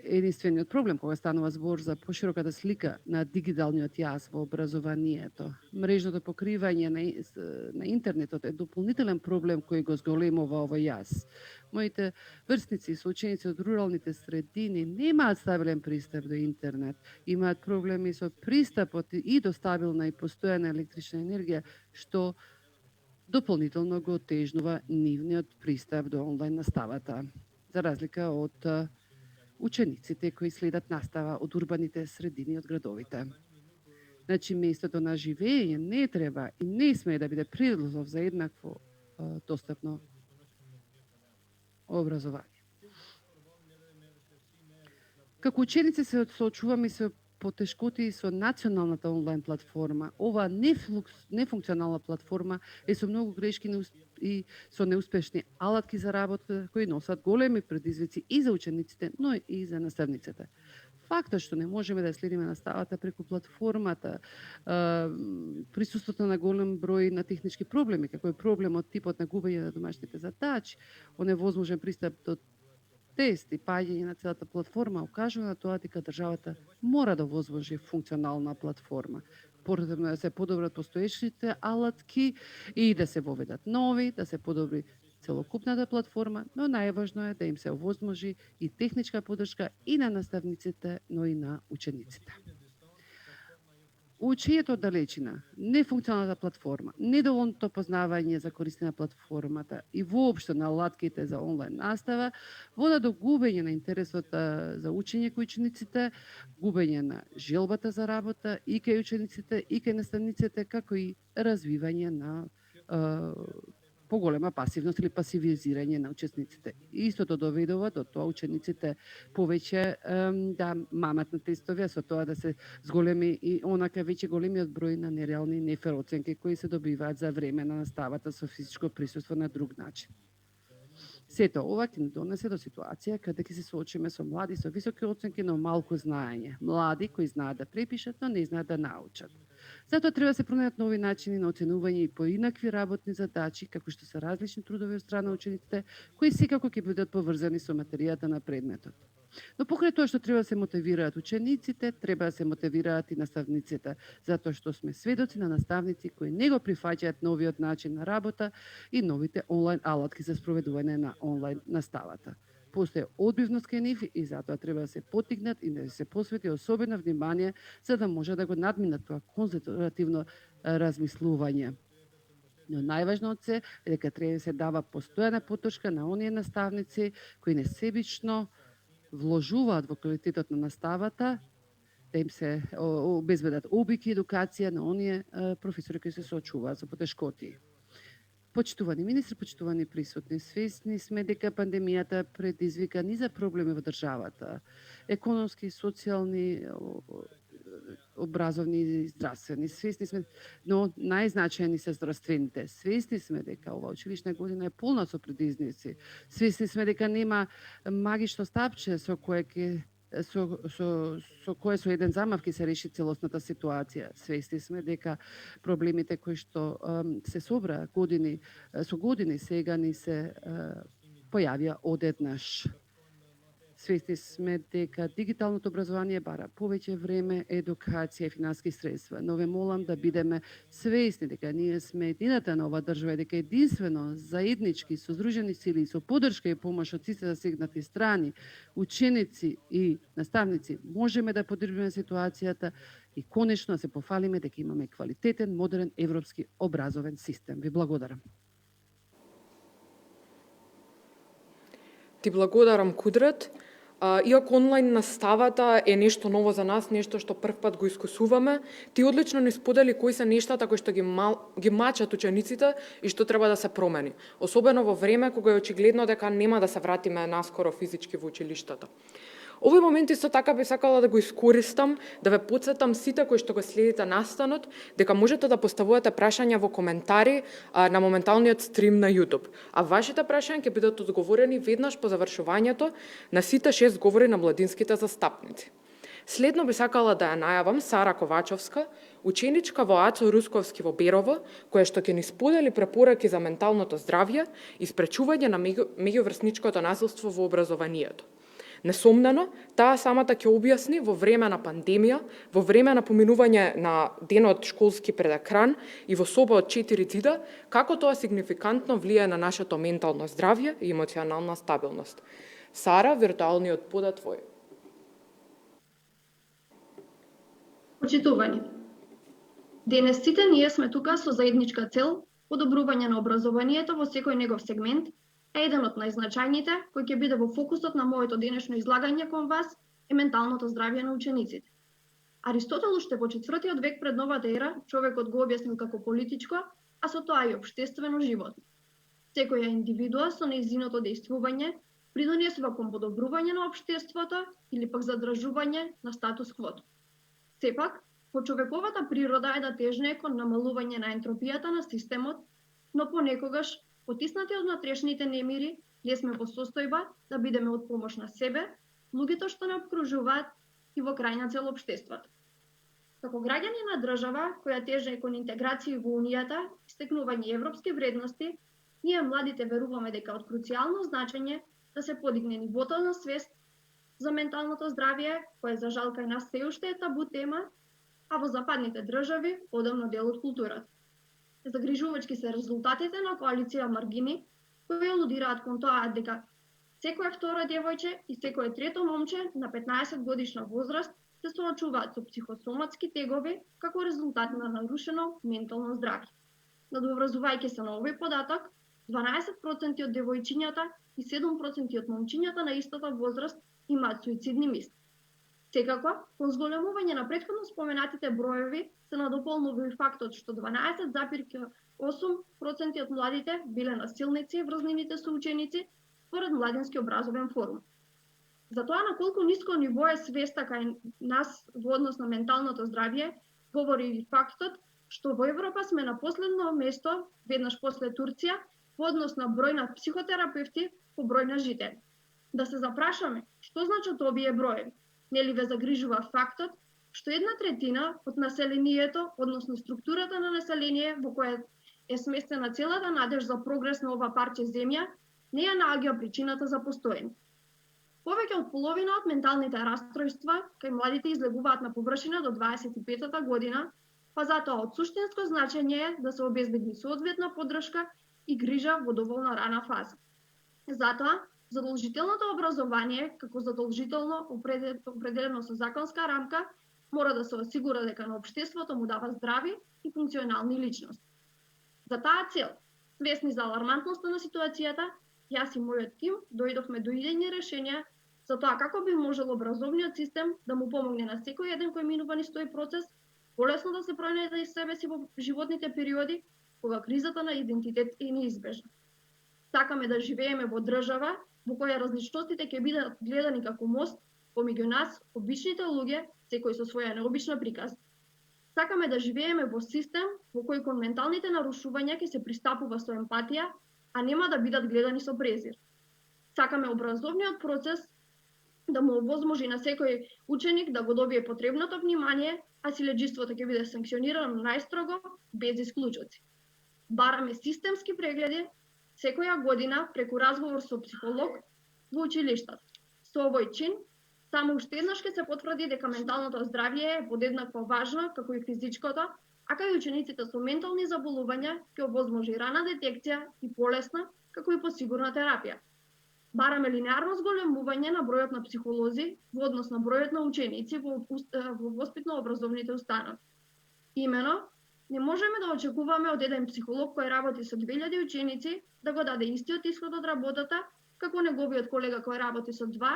единствениот проблем кога станува збор за пошироката слика на дигиталниот јаз во образованието. Мрежното покривање на интернетот е дополнителен проблем кој го зголемува овој јаз. Моите врсници и соученици од руралните средини немаат стабилен пристап до интернет, имаат проблеми со пристапот и до стабилна и постојана електрична енергија, што дополнително го отежнува нивниот пристап до онлайн наставата, за разлика од учениците кои следат настава од урбаните средини од градовите. Значи, местото на живење не треба и не смее да биде предлог за еднакво достапно образование. Како ученици се соочуваме со потешкоти со националната онлайн платформа. Ова нефункционална платформа е со многу грешки и со неуспешни алатки за работа кои носат големи предизвици и за учениците, но и за наставниците. Фактот што не можеме да следиме наставата преку платформата, присуството на голем број на технички проблеми, како е проблемот типот на губење на домашните задачи, оневозможен пристап до тест и паѓање на целата платформа, укажува на тоа дека државата мора да возможи функционална платформа. Потребно е да се подобрат постоечните алатки и да се воведат нови, да се подобри целокупната платформа, но најважно е да им се овозможи и техничка поддршка и на наставниците, но и на учениците. Учењето од далечина, нефункционалната платформа, недоволното познавање за користење на платформата и воопшто на алатките за онлайн настава вода до губење на интересот за учење кај учениците, губење на желбата за работа и кај учениците и кај наставниците, како и развивање на поголема пасивност или пасивизирање на учесниците. Истото доведува до тоа учениците повеќе да мамат на тестови, а со тоа да се зголеми и онака веќе големиот број на нереални нефер оценки кои се добиваат за време на наставата со физичко присуство на друг начин. Сето ова ќе ни донесе до ситуација каде ќе се соочиме со млади со високи оценки, но малку знаење. Млади кои знаат да препишат, но не знаат да научат. Затоа треба да се пронајдат нови начини на оценување и поинакви работни задачи, како што се различни трудови од страна учениците, кои секако ќе бидат поврзани со материјата на предметот. Но покрај тоа што треба да се мотивираат учениците, треба да се мотивираат и наставниците, затоа што сме сведоци на наставници кои не го прифаќаат новиот начин на работа и новите онлайн алатки за спроведување на онлайн наставата. Постои одбивност кај нив и затоа треба да се поттикнат и да се посвети особено внимание за да може да го надминат тоа конзервативно размислување. Но најважно од се е дека треба да се дава постојана поддршка на оние наставници кои несебично вложуваат во квалитетот на наставата, да им се обезбедат обик и едукација на оние професори кои се соочуваат со потешкоти. Почитувани министри, почитувани присутни, свесни сме дека пандемијата предизвика низа проблеми во државата, економски, социјални, образовни и здравствени. Свесни сме, но најзначајни се здравствените. Свесни сме дека ова училишна година е полна со предизвици. Свесни сме дека нема магично стапче со кое со еден замав ќе се реши целосната ситуација. Свесни сме дека проблемите кои што се собра со години сега ни се појавија одеднаш. Свесни сме дека дигиталното образование бара повеќе време, едукација и финански средства, но ве молам да бидеме свесни дека ние сме едината на ова држава и дека единствено, заеднички, со здружени сили, со поддршка и помош од сите засегнати страни, ученици и наставници, можеме да подобриме ситуацијата и конечно да се пофалиме дека имаме квалитетен, модерен европски образовен систем. Ви благодарам. Ти благодарам, Кудрет. Иако онлайн наставата е нешто ново за нас, нешто што првпат го искусуваме, ти одлично ни сподели кои се нештата кои што ги мачат учениците и што треба да се промени. Особено во време кога е очигледно дека нема да се вратиме наскоро физички во училиштата. Овој момент исто така би сакала да го искористам, да ве потсетам сите кои што го следите настанот, дека можете да поставувате прашања во коментари на моменталниот стрим на YouTube. А вашите прашања ќе бидат одговорени веднаш по завршувањето на сите 6 говори на младинските застапници. Следно би сакала да ја најавам Сара Ковачовска, ученичка во АЦО Русковски во Берово, која што ќе ни сподели препораки за менталното здравје и спречување на меѓуврсничкото насилство во образованието. Несомнено, таа самата ќе објасни во време на пандемија, во време на поминување на денот школски пред екран и во соба од 4 ѕида, како тоа сигнификантно влијае на нашето ментално здравје и емоционална стабилност. Сара, виртуалниот под е твој. Почитувани. Денес сите ние сме тука со заедничка цел подобрување на образованието во секој негов сегмент, а еден од најзначајните, кој ќе биде во фокусот на моето денешно излагање кон вас, е менталното здравје на учениците. Аристотел уште во 4 век пред новата ера човекот го објаснил како политичко, а со тоа и општествено животно. Секоја индивидуа со нејзиното дејствување придонесува кон подобрување на општеството или пак задржување на статус квото. Сепак, по човековата природа е да тежне кон намалување на ентропијата на системот, но понекогаш, потиснати од внатрешните немири, ние сме во состојба да бидеме од помош на себе, луѓето што не обкружуваат и во крајна цел општеството. Како граѓани на држава која тежи кон интеграција во Унијата, стекнување европски вредности, ние младите веруваме дека од круцијално значење да се подигне нивото на свест за менталното здравје, кое за жал кај нас се уште е табу тема, а во западните држави одамно дел од културата. Загрижувачки се резултатите на коалиција Маргини, кои алудираат кон тоа дека секое второ девојче и секое трето момче на 15 годишна возраст се соочуваат со психосоматски тегови како резултат на нарушено ментално здравје. Надоврзувајќи се на овој податок, 12% од девојчињата и 7% од момчињата на истата возраст имаат суицидни мисли. Секако, кон зголемување на претходно споменатите броеви се надополнува и фактот што 12,8% од младите биле насилници врз нивните соученици според Младински образовен форум. Затоа на колку ниско ниво е свеста кај нас во однос на менталното здравје, говори и фактот што во Европа сме на последно место, веднаш после Турција, во однос на број на психотерапевти по број на жители. Да се запрашаме, што значат овие броеви? Нели ве загрижува фактот што 1/3 од населението, односно структурата на население во која е сместена целата надеж за прогрес на ова парче земја, не ја наоѓа причината за постоење. Повеќе од половина од менталните растројства кај младите излегуваат на површина до 25-та година, па затоа од суштинско значење е да се обезбеди соодветна поддршка и грижа во доволно рана фаза. Затоа, задолжителното образование, како задолжително определено со законска рамка, мора да се осигура дека на општеството му дава здрави и функционални личности. За таа цел, свесни за алармантноста на ситуацијата, јас и мојот тим дојдовме до идејни решенија за тоа како би можел образовниот систем да му помогне на секој еден кој минува низ тој процес, полесно да се пронајде себе си во животните периоди кога кризата на идентитет е неизбежна. Сакаме да живееме во држава во која различностите ќе бидат гледани како мост помеѓу нас, обичните луѓе, секој со своја необична приказна. Сакаме да живееме во систем во кој кон менталните нарушувања ќе се пристапува со емпатија, а нема да бидат гледани со презир. Сакаме образовниот процес да му овозможи на секој ученик да го добие потребното внимание, а силеџиството ќе биде санкционирано најстрого, без исклучоци. Бараме системски прегледи секоја година преку разговор со психолог во училиштата. Со овој чин, само уште еднаш ќе се потврди дека менталното здравје е подеднакво важно како и физичкото, а кај учениците со ментални заболувања ќе овозможи рана детекција и полесна, како и посигурна терапија. Бараме линеарно зголемување на бројот на психолози во однос на бројот на ученици во воспитно-образовните установи. Имено, не можеме да очекуваме од еден психолог кој работи со 2000 ученици да го даде истиот исход од работата, како неговиот колега кој работи со 2,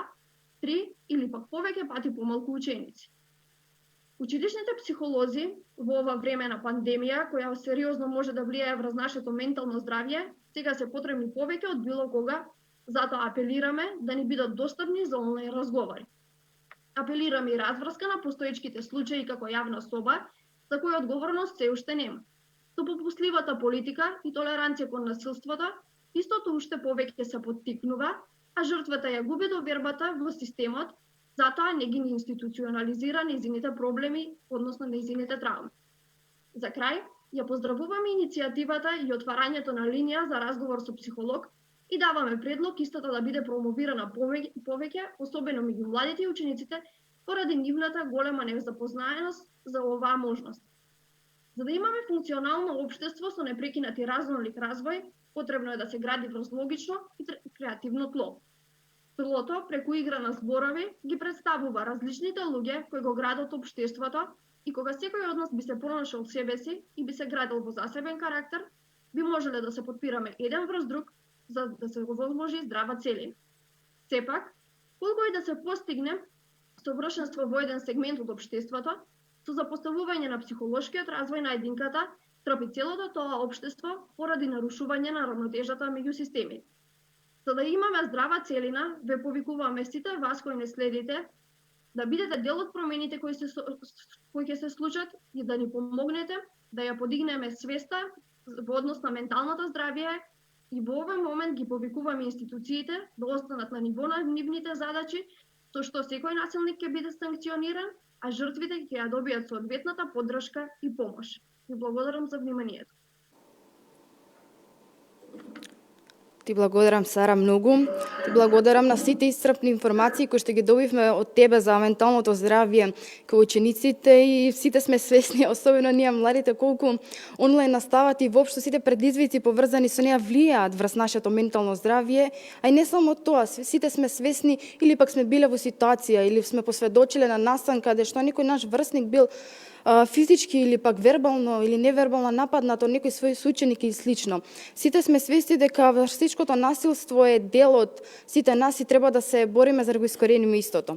3 или пак повеќе пати помалку ученици. Училишните психолози во ова време на пандемија, која сериозно може да влијае врз нашето ментално здравје, сега се потребни повеќе од било кога, затоа апелираме да ни бидат достапни за онлайн разговори. Апелираме и разврска на постоечките случаи како јавна соба, за која одговорност се уште нема. Со попустливата политика и толеранција кон насилството, истото уште повеќе се поттикнува, а жртвата ја губи довербата во системот, затоа не ги институционализира нејзините проблеми, односно нејзините травми. За крај, ја поздравуваме иницијативата и отварањето на линија за разговор со психолог и даваме предлог истата да биде промовирана повеќе, особено меѓу младите и учениците, поради нивната голема незапознаеност за оваа можност. За да имаме функционално општество со непрекинати разнолик развој, потребно е да се гради врз логично и креативно тло. Тлото, преку игра на зборови, ги представува различните луѓе кои го градат општеството и кога секој од нас би се пронашал себе си и би се градил во засебен карактер, би можеле да се подпираме еден врз друг за да се овозможи здрава целина. Сепак, колку и да се постигне совршенство во еден сегмент од општеството, со запоставување на психолошкиот развој на единката, трпи целото тоа општество поради нарушување на равнотежата меѓу системите. За да имаме здрава целина, ве повикуваме сите вас кои не следите, да бидете дел од промените кои ќе се случат и да ни помогнете да ја подигнеме свеста во однос на менталното здравје и во овој момент ги повикуваме институциите да останат на ниво на нивните задачи, со што секој насилник ќе биде санкциониран, а жртвите ќе ја добијат соодветната поддршка и помош. Ви благодарам за вниманието. Ти благодарам, Сара, многу. Ти благодарам на сите исцрпни информации кои што ги добивме од тебе за менталното здравје кај учениците и сите сме свесни, особено ние младите, колку онлайн наставата и воопшто сите предизвици поврзани со неа влијаат врз нашето ментално здравје, а и не само тоа, сите сме свесни или пак сме биле во ситуација или сме посведочиле на настан каде што некој наш врсник бил физички или пак вербално или невербално нападнат од некој свој соученик и слично. Сите сме свесни дека всичкото насилство е дел од сите нас и треба да се бориме за да го искорениме истото.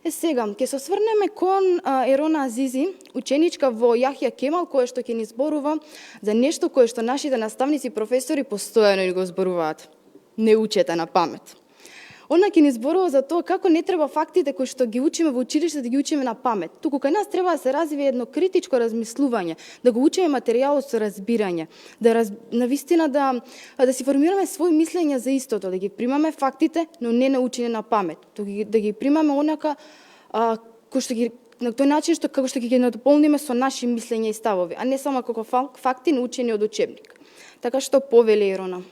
Сега, ќе се осврнеме кон Ерона Азизи, ученичка во Јахја Кемал, која што ќе ни зборува за нешто кое што нашите наставници и професори постојано ни го зборуваат. Не учете на памет. Она ќе ни зборува за тоа како не треба фактите кои што ги учиме во училиште да ги учиме на памет. Туку кај нас треба да се развие едно критичко размислување, да го учиме материјалот со разбирање, навистина да си формираме свој мислење за истото, да ги примаме фактите, но не научени на памет, да ги примаме онака кој што ги на тој начин што како што ќе ги надополниме со наши мислења и ставови, а не само како факти научени од учебник. Така што повели Ерона.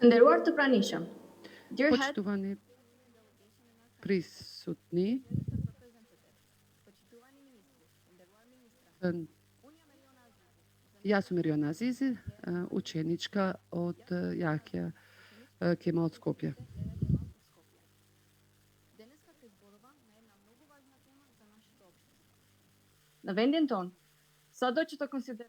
Нderuar пранишам. Почитувани присутни, јас сум Ерона Азизи, ученичка од Јахја Кемал од Скопје. Na vendem ton. Садочето консидера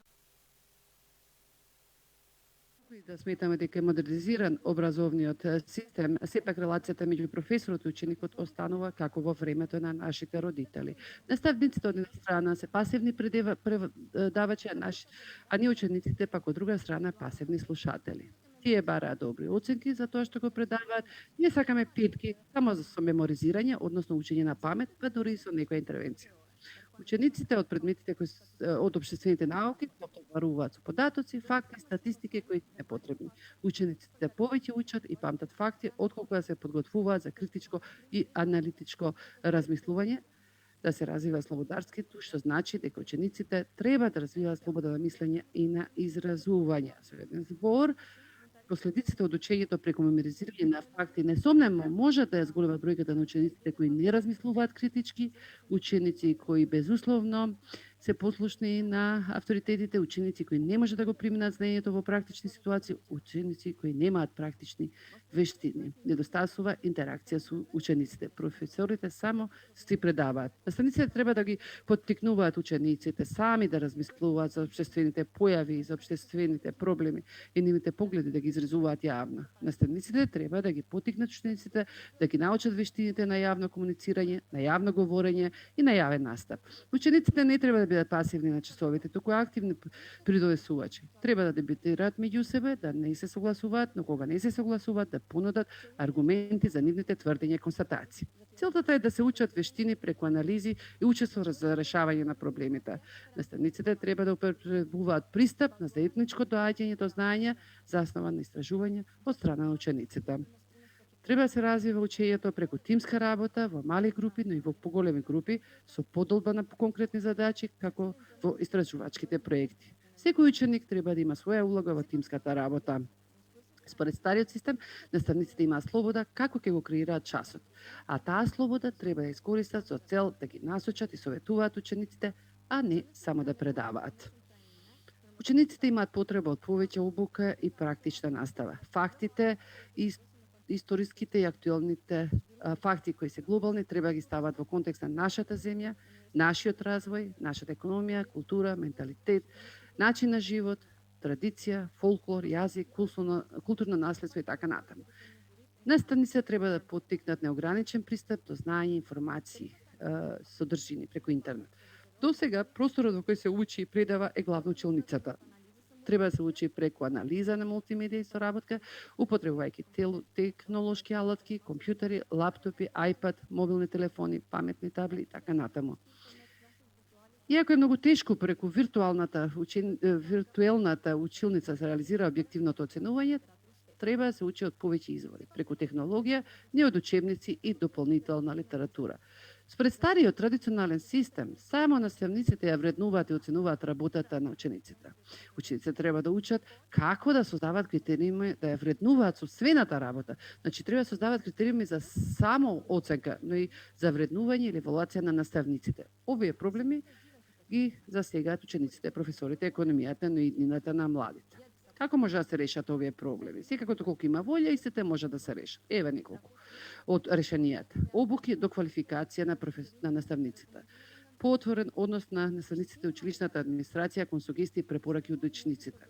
И да сметаме дека е модернизиран образовниот систем, сепак релацијата меѓу професорот и ученикот останува како во времето на нашите родители. Наставниците од една страна се пасивни предавачи, а ние учениците пак од друга страна пасивни слушатели. Тие бараат добри оценки за тоа што го предаваат, ние сакаме петки само за со меморизирање, односно учење на памет, па дури и со некоја интервенција. Учениците од предметите од општествените науки натоваруваат со податоци, факти, статистики кои не потребни. Учениците повеќе учат и памтат факти отколку да се подготвуваат за критичко и аналитичко размислување, да се развива слободарскиот, што значи дека учениците треба да развиваат слобода на мислење и на изразување. Со еден збор, последиците од учењето преку меморизирање на факти несомнено може да ја зголемат бројката на учениците кои не размислуваат критички, ученици кои безусловно се послушни на авторитетите, ученици кои не може да го приминат знаењето во практични ситуации, ученици кои немаат практични вештини. Недостасува интеракција со учениците. Професорите само си предаваат. Наставниците треба да ги поттикнуваат учениците сами да размислуваат за општествените појави и за општествените проблеми и нивните погледи да ги изразуваат јавно. Наставниците треба да ги поттикнат учениците да ги научат вештините на јавно комуницирање, на јавно говорење и на јавен настап. Учениците не треба да бидат пасивни на часовите, туку активни придонесувачи. Треба да дебатираат меѓу себе, да не се согласуваат, но кога не се согласуваат, да понудат аргументи за нивните тврдења и констатации. Целта е да се учат вештини преку анализи и учество за решавање на проблемите. Наставниците треба да употребуваат пристап на заедничко доаѓање до знаење заснован на истражување од страна на учениците. Треба да се развива учењето преку тимска работа во мали групи, но и во поголеми групи, со подолба на конкретни задачи, како во истражувачките проекти. Секој ученик треба да има своја улога во тимската работа. Според стариот систем, наставниците имаат слобода како ќе го креираат часот, а таа слобода треба да искористат со цел да ги насочат и советуваат учениците, а не само да предаваат. Учениците имаат потреба од повеќе обука и практична настава. Фактите и историските и актуелните факти кои се глобални треба да ги стават во контекст на нашата земја, нашиот развој, нашата економија, култура, менталитет, начин на живот, традиција, фолклор, јазик, културно наследство и така натаму. Наставниците треба да поттикнат неограничен пристап до знаење, информации, содржини преку интернет. До сега, просторот во кој се учи и предава е главно училницата. Треба да се учи преку анализа на мултимедија и соработка, употребувајќи технолошки алатки, компјутери, лаптопи, iPad, мобилни телефони, паметни табли и така натаму. Иако е многу тешко преку виртуелната училница се реализира објективното оценување, треба да се учи од повеќе извори, преку технологија, не од учебници и дополнителна литература. Според стариот традиционален систем, само наставниците ја вреднуваат и оценуваат работата на учениците. Учениците треба да учат како да создаваат критериуми, да ја вреднуваат собствената работа. Значи, треба да создаваат критериуми за само оценка, но и за вреднување или евалуација на наставниците. Овие проблеми ги засегаат учениците, професорите, економијата, но и иднината на младите. Како може да се решат овие проблеми? Секако колку има волја, истите може да се решат. Еве неколку од решенијата. Обуки до квалификација на наставниците. Поотворен однос на наставниците и училишната администрација кон сугестии и препораки од учениците.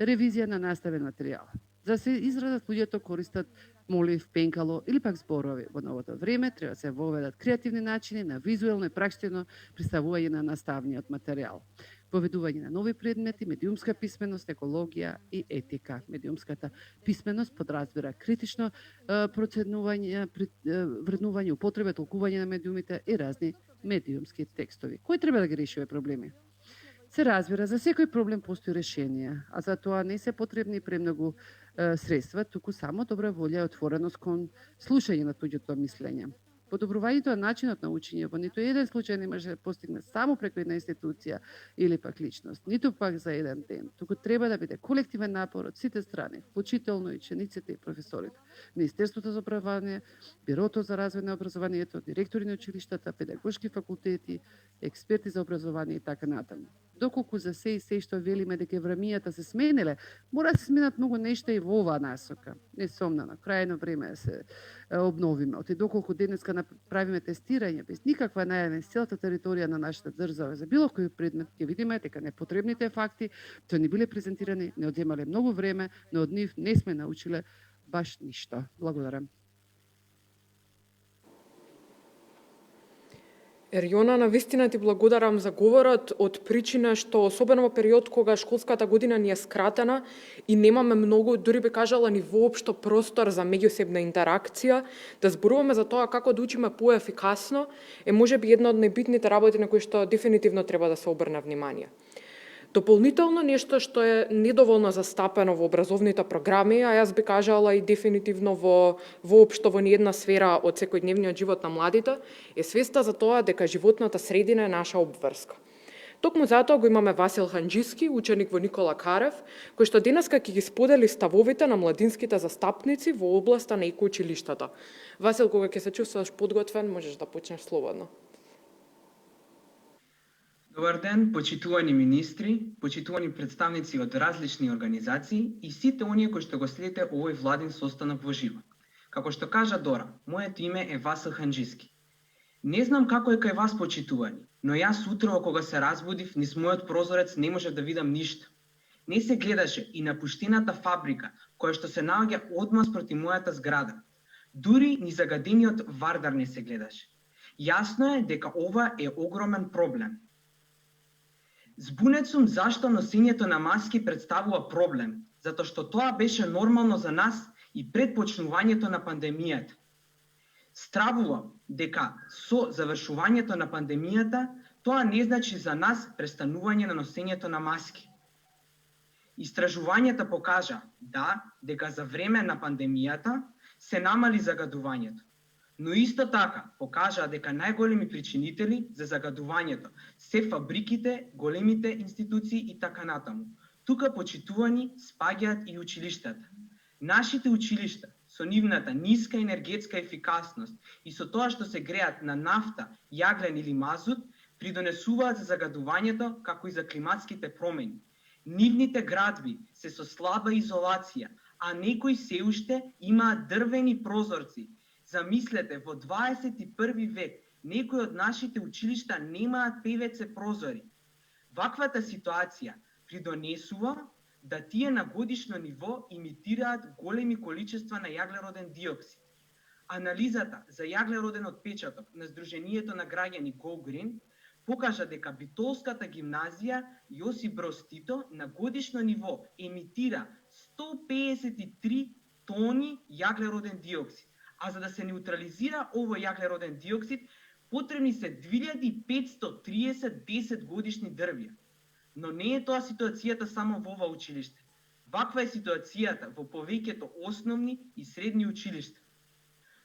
Ревизија на наставен материјал. За се изразат луѓето користат молив, пенкало или пак зборови. Во новото време треба да се воведат креативни начини на визуелно и практично представување на наставниот материјал. Воведување на нови предмети, медиумска писменост, екологија и етика. Медиумската писменост подразбира критично проценување, вреднување, употреба, толкување на медиумите и разни медиумски текстови. Кој треба да ги реши овие проблеми? Се разбира, за секој проблем постои решение, а за тоа не се потребни премногу средства, туку само добра волја и отвореност кон слушање на туѓото мислење. Подобрувањето на начинот на учење во ниту еден случај не може да постигне само преку една институција или пак личност, ниту пак за еден ден, туку треба да биде колективен напор од сите страни, вклучително и учениците и професорите, Министерството за образование, Бирото за развој на образованието, директори на училиштата, педагошки факултети, експерти за образование и така натаму. доколку за се и се што велиме дека времијата се смениле, мора да се сменат многу нешта и во оваа насока. Несомнено, крајно време е се обновиме. Оти доколку денеска направиме тестирање без никаква најава на целата територија на нашата држава за било кој предмет, ќе видиме дека непотребните факти тоа не биле презентирани, не одземале многу време, но од нив не сме научиле баш ништо. Благодарам. Ерјона, навистина ти благодарам за говорот од причина што особено во период кога школската година ни е скратена и немаме многу, дури би кажала ни воопшто простор за меѓусебна интеракција, да зборуваме за тоа како да учиме поефикасно, е можеби една од најбитните работи на кои што дефинитивно треба да се обрне внимание. Дополнително нешто што е недоволно застапено во образовните програми, а јас би кажала и дефинитивно воопшто во ниедна сфера од секојдневниот живот на младите, е свеста за тоа дека животната средина е наша обврска. Токму затоа го имаме Васил Ханџиски, ученик во Никола Карев, кој што денеска ќе ги сподели ставовите на младинските застапници во областа на екоучилиштата. Васил, кога ќе се чувствуваш подготвен, можеш да почнеш слободно. Добар ден, почитувани министри, почитувани представници од различни организации и сите оние кои што го следите овој владин состанок во живо. Како што кажа Дора, моето име е Васил Ханџиски. Не знам како е кај вас, почитувани, но јас утрово кога се разбудив низ мојот прозорец не можев да видам ништо. Не се гледаше и напуштената фабрика која што се наоѓа одмаз проти мојата зграда. Дури ни загадениот Вардар не се гледаше. Јасно е дека ова е огромен проблем. Збунет сум зашто носењето на маски представува проблем, затоа што тоа беше нормално за нас и пред почнувањето на пандемијата. Стравувам дека со завршувањето на пандемијата тоа не значи за нас престанување на носењето на маски. Истражувањата покажа дека за време на пандемијата се намали загадувањето. Но исто така покажа дека најголеми причинители за загадувањето се фабриките, големите институции и така натаму. Тука, почитувани, спаѓаат и училиштата. Нашите училишта со нивната ниска енергетска ефикасност и со тоа што се греат на нафта, јаглен или мазут, придонесуваат за загадувањето како и за климатските промени. Нивните градби се со слаба изолација, а некои се уште имаат дрвени прозорци. Замислете, во 21 век некои од нашите училишта немаат ПВЦ прозори. Ваквата ситуација придонесува да тие на годишно ниво имитираат големи количества на јаглероден диоксид. Анализата за јаглероден отпечаток на Сдруженијето на граѓани Go Green покажа дека Битолската гимназија Јосип Броз Тито на годишно ниво емитира 153 тони јаглероден диоксид. А за да се неутрализира овој јаглероден диоксид, потребни се 2530 10 годишни дрвја. Но не е тоа ситуацијата само во ова училиште. Ваква е ситуацијата во повеќето основни и средни училишта.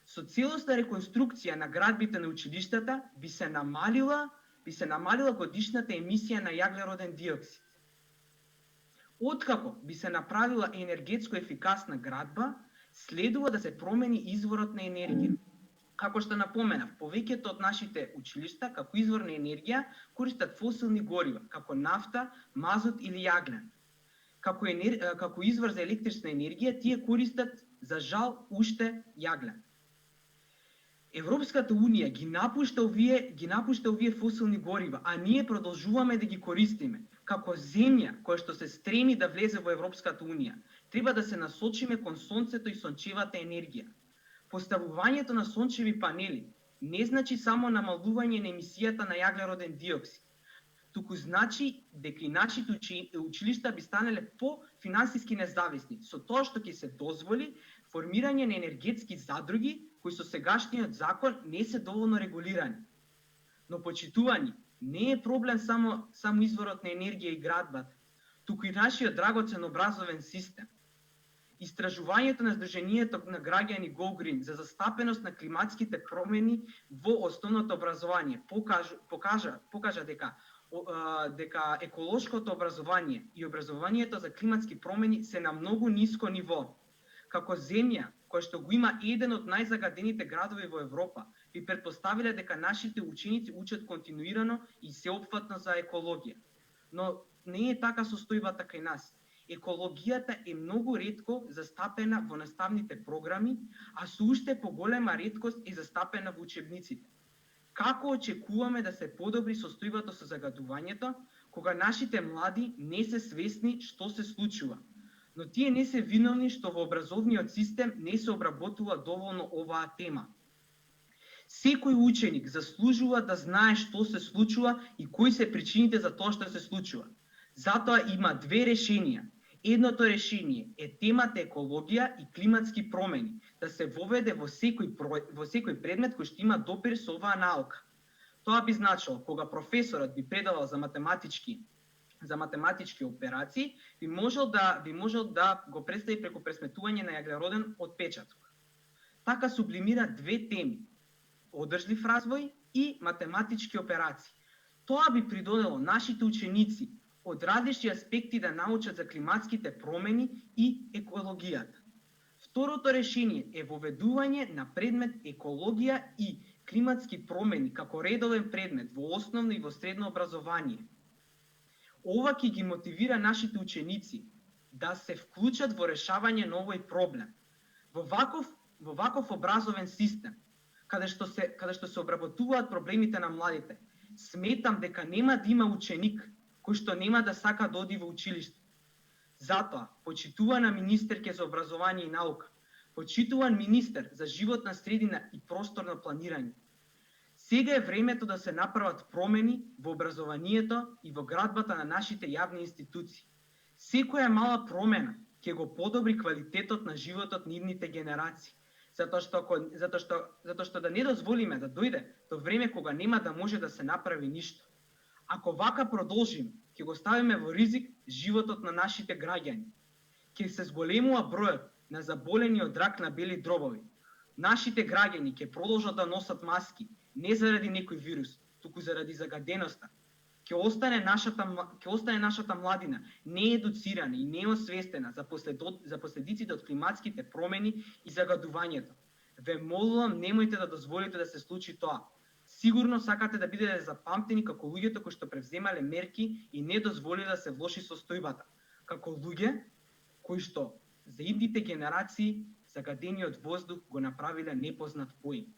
Со целосна реконструкција на градбите на училиштата би се намалила годишната емисија на јаглероден диоксид. Откако би се направила енергетско ефикасна градба, следува да се промени изворот на енергија. Како што напоменав, повеќето од нашите училишта како извор на енергија користат фосилни горива, како нафта, мазут или јаглен. Како извор за електрична енергија, тие користат, за жал, уште јаглен. Европската Унија ги напушта овие фосилни горива, а ние продолжуваме да ги користиме. Како земја која што се стреми да влезе во Европската Унија, треба да се насочиме кон сонцето и сончевата енергија. Поставувањето на сончеви панели не значи само намалување на емисијата на јаглероден диоксид, туку значи дека и нашите училишта би станале по-финансиски независни, со тоа што ќе се дозволи формирање на енергетски задруги кои со сегашниот закон не се доволно регулирани. Но, почитувани, не е проблем само изворот на енергија и градбата, туку и нашиот драгоцен образовен систем. Истражувањето на Сдруженијето на граѓани Go Green за застапеност на климатските промени во основното образование покажа дека еколошкото образование и образованието за климатски промени се на многу ниско ниво. Како земја која што го има еден од најзагадените градови во Европа, би предпоставиле дека нашите ученици учат континуирано и сеопфатно за екологија. но не е така состојбата кај нас. Екологијата е многу ретко застапена во наставните програми, а со уште поголема реткост е застапена во учебниците. Како очекуваме да се подобри состојбата со загадувањето, кога нашите млади не се свесни што се случува? Но тие не се виновни што во образовниот систем не се обработува доволно оваа тема. Секој ученик заслужува да знае што се случува и кои се причините за тоа што се случува. Затоа има две решенија. Едното решение е темата екологија и климатски промени да се воведе во секој предмет кој што има допир со оваа наука. Тоа би значило кога професорот би предавал за математички операции, би можел да го представи преку пресметување на јаглероден отпечаток. Така сублимира две теми: одржлив развој и математички операции. Тоа би придонело нашите ученици од различни аспекти да научат за климатските промени и екологијата. Второто решение е воведување на предмет екологија и климатски промени како редовен предмет во основно и во средно образование. Ова ќе ги мотивира нашите ученици да се вклучат во решавање на овој проблем. Во ваков образовен систем, каде што се обработуваат проблемите на младите, сметам дека нема да има ученик кој што нема да сака да оди во училиште. Затоа, почитувана министерке за образование и наука, почитуван министер за животна средина и просторно планирање, сега е времето да се направат промени во образованието и во градбата на нашите јавни институции. Секоја мала промена ќе го подобри квалитетот на животот на идните генерации, затоа што да не дозволиме да дојде до време кога нема да може да се направи ништо. Ако вака продолжиме, ќе го ставиме во ризик животот на нашите граѓани. Ќе се зголемува бројот на заболени од рак на бели дробови. Нашите граѓани ќе продолжат да носат маски, не заради некој вирус, туку заради загаденоста. Ќе остане нашата младина неедуцирана и неосвестена за последиците од климатските промени и загадувањето. Ве молам, немојте да дозволите да се случи тоа. Сигурно сакате да бидете запамтени како луѓето кои што превземале мерки и не дозволиле да се влоши состојбата, како луѓе кои што за идните генерации загадениот воздух го направиле непознат поим.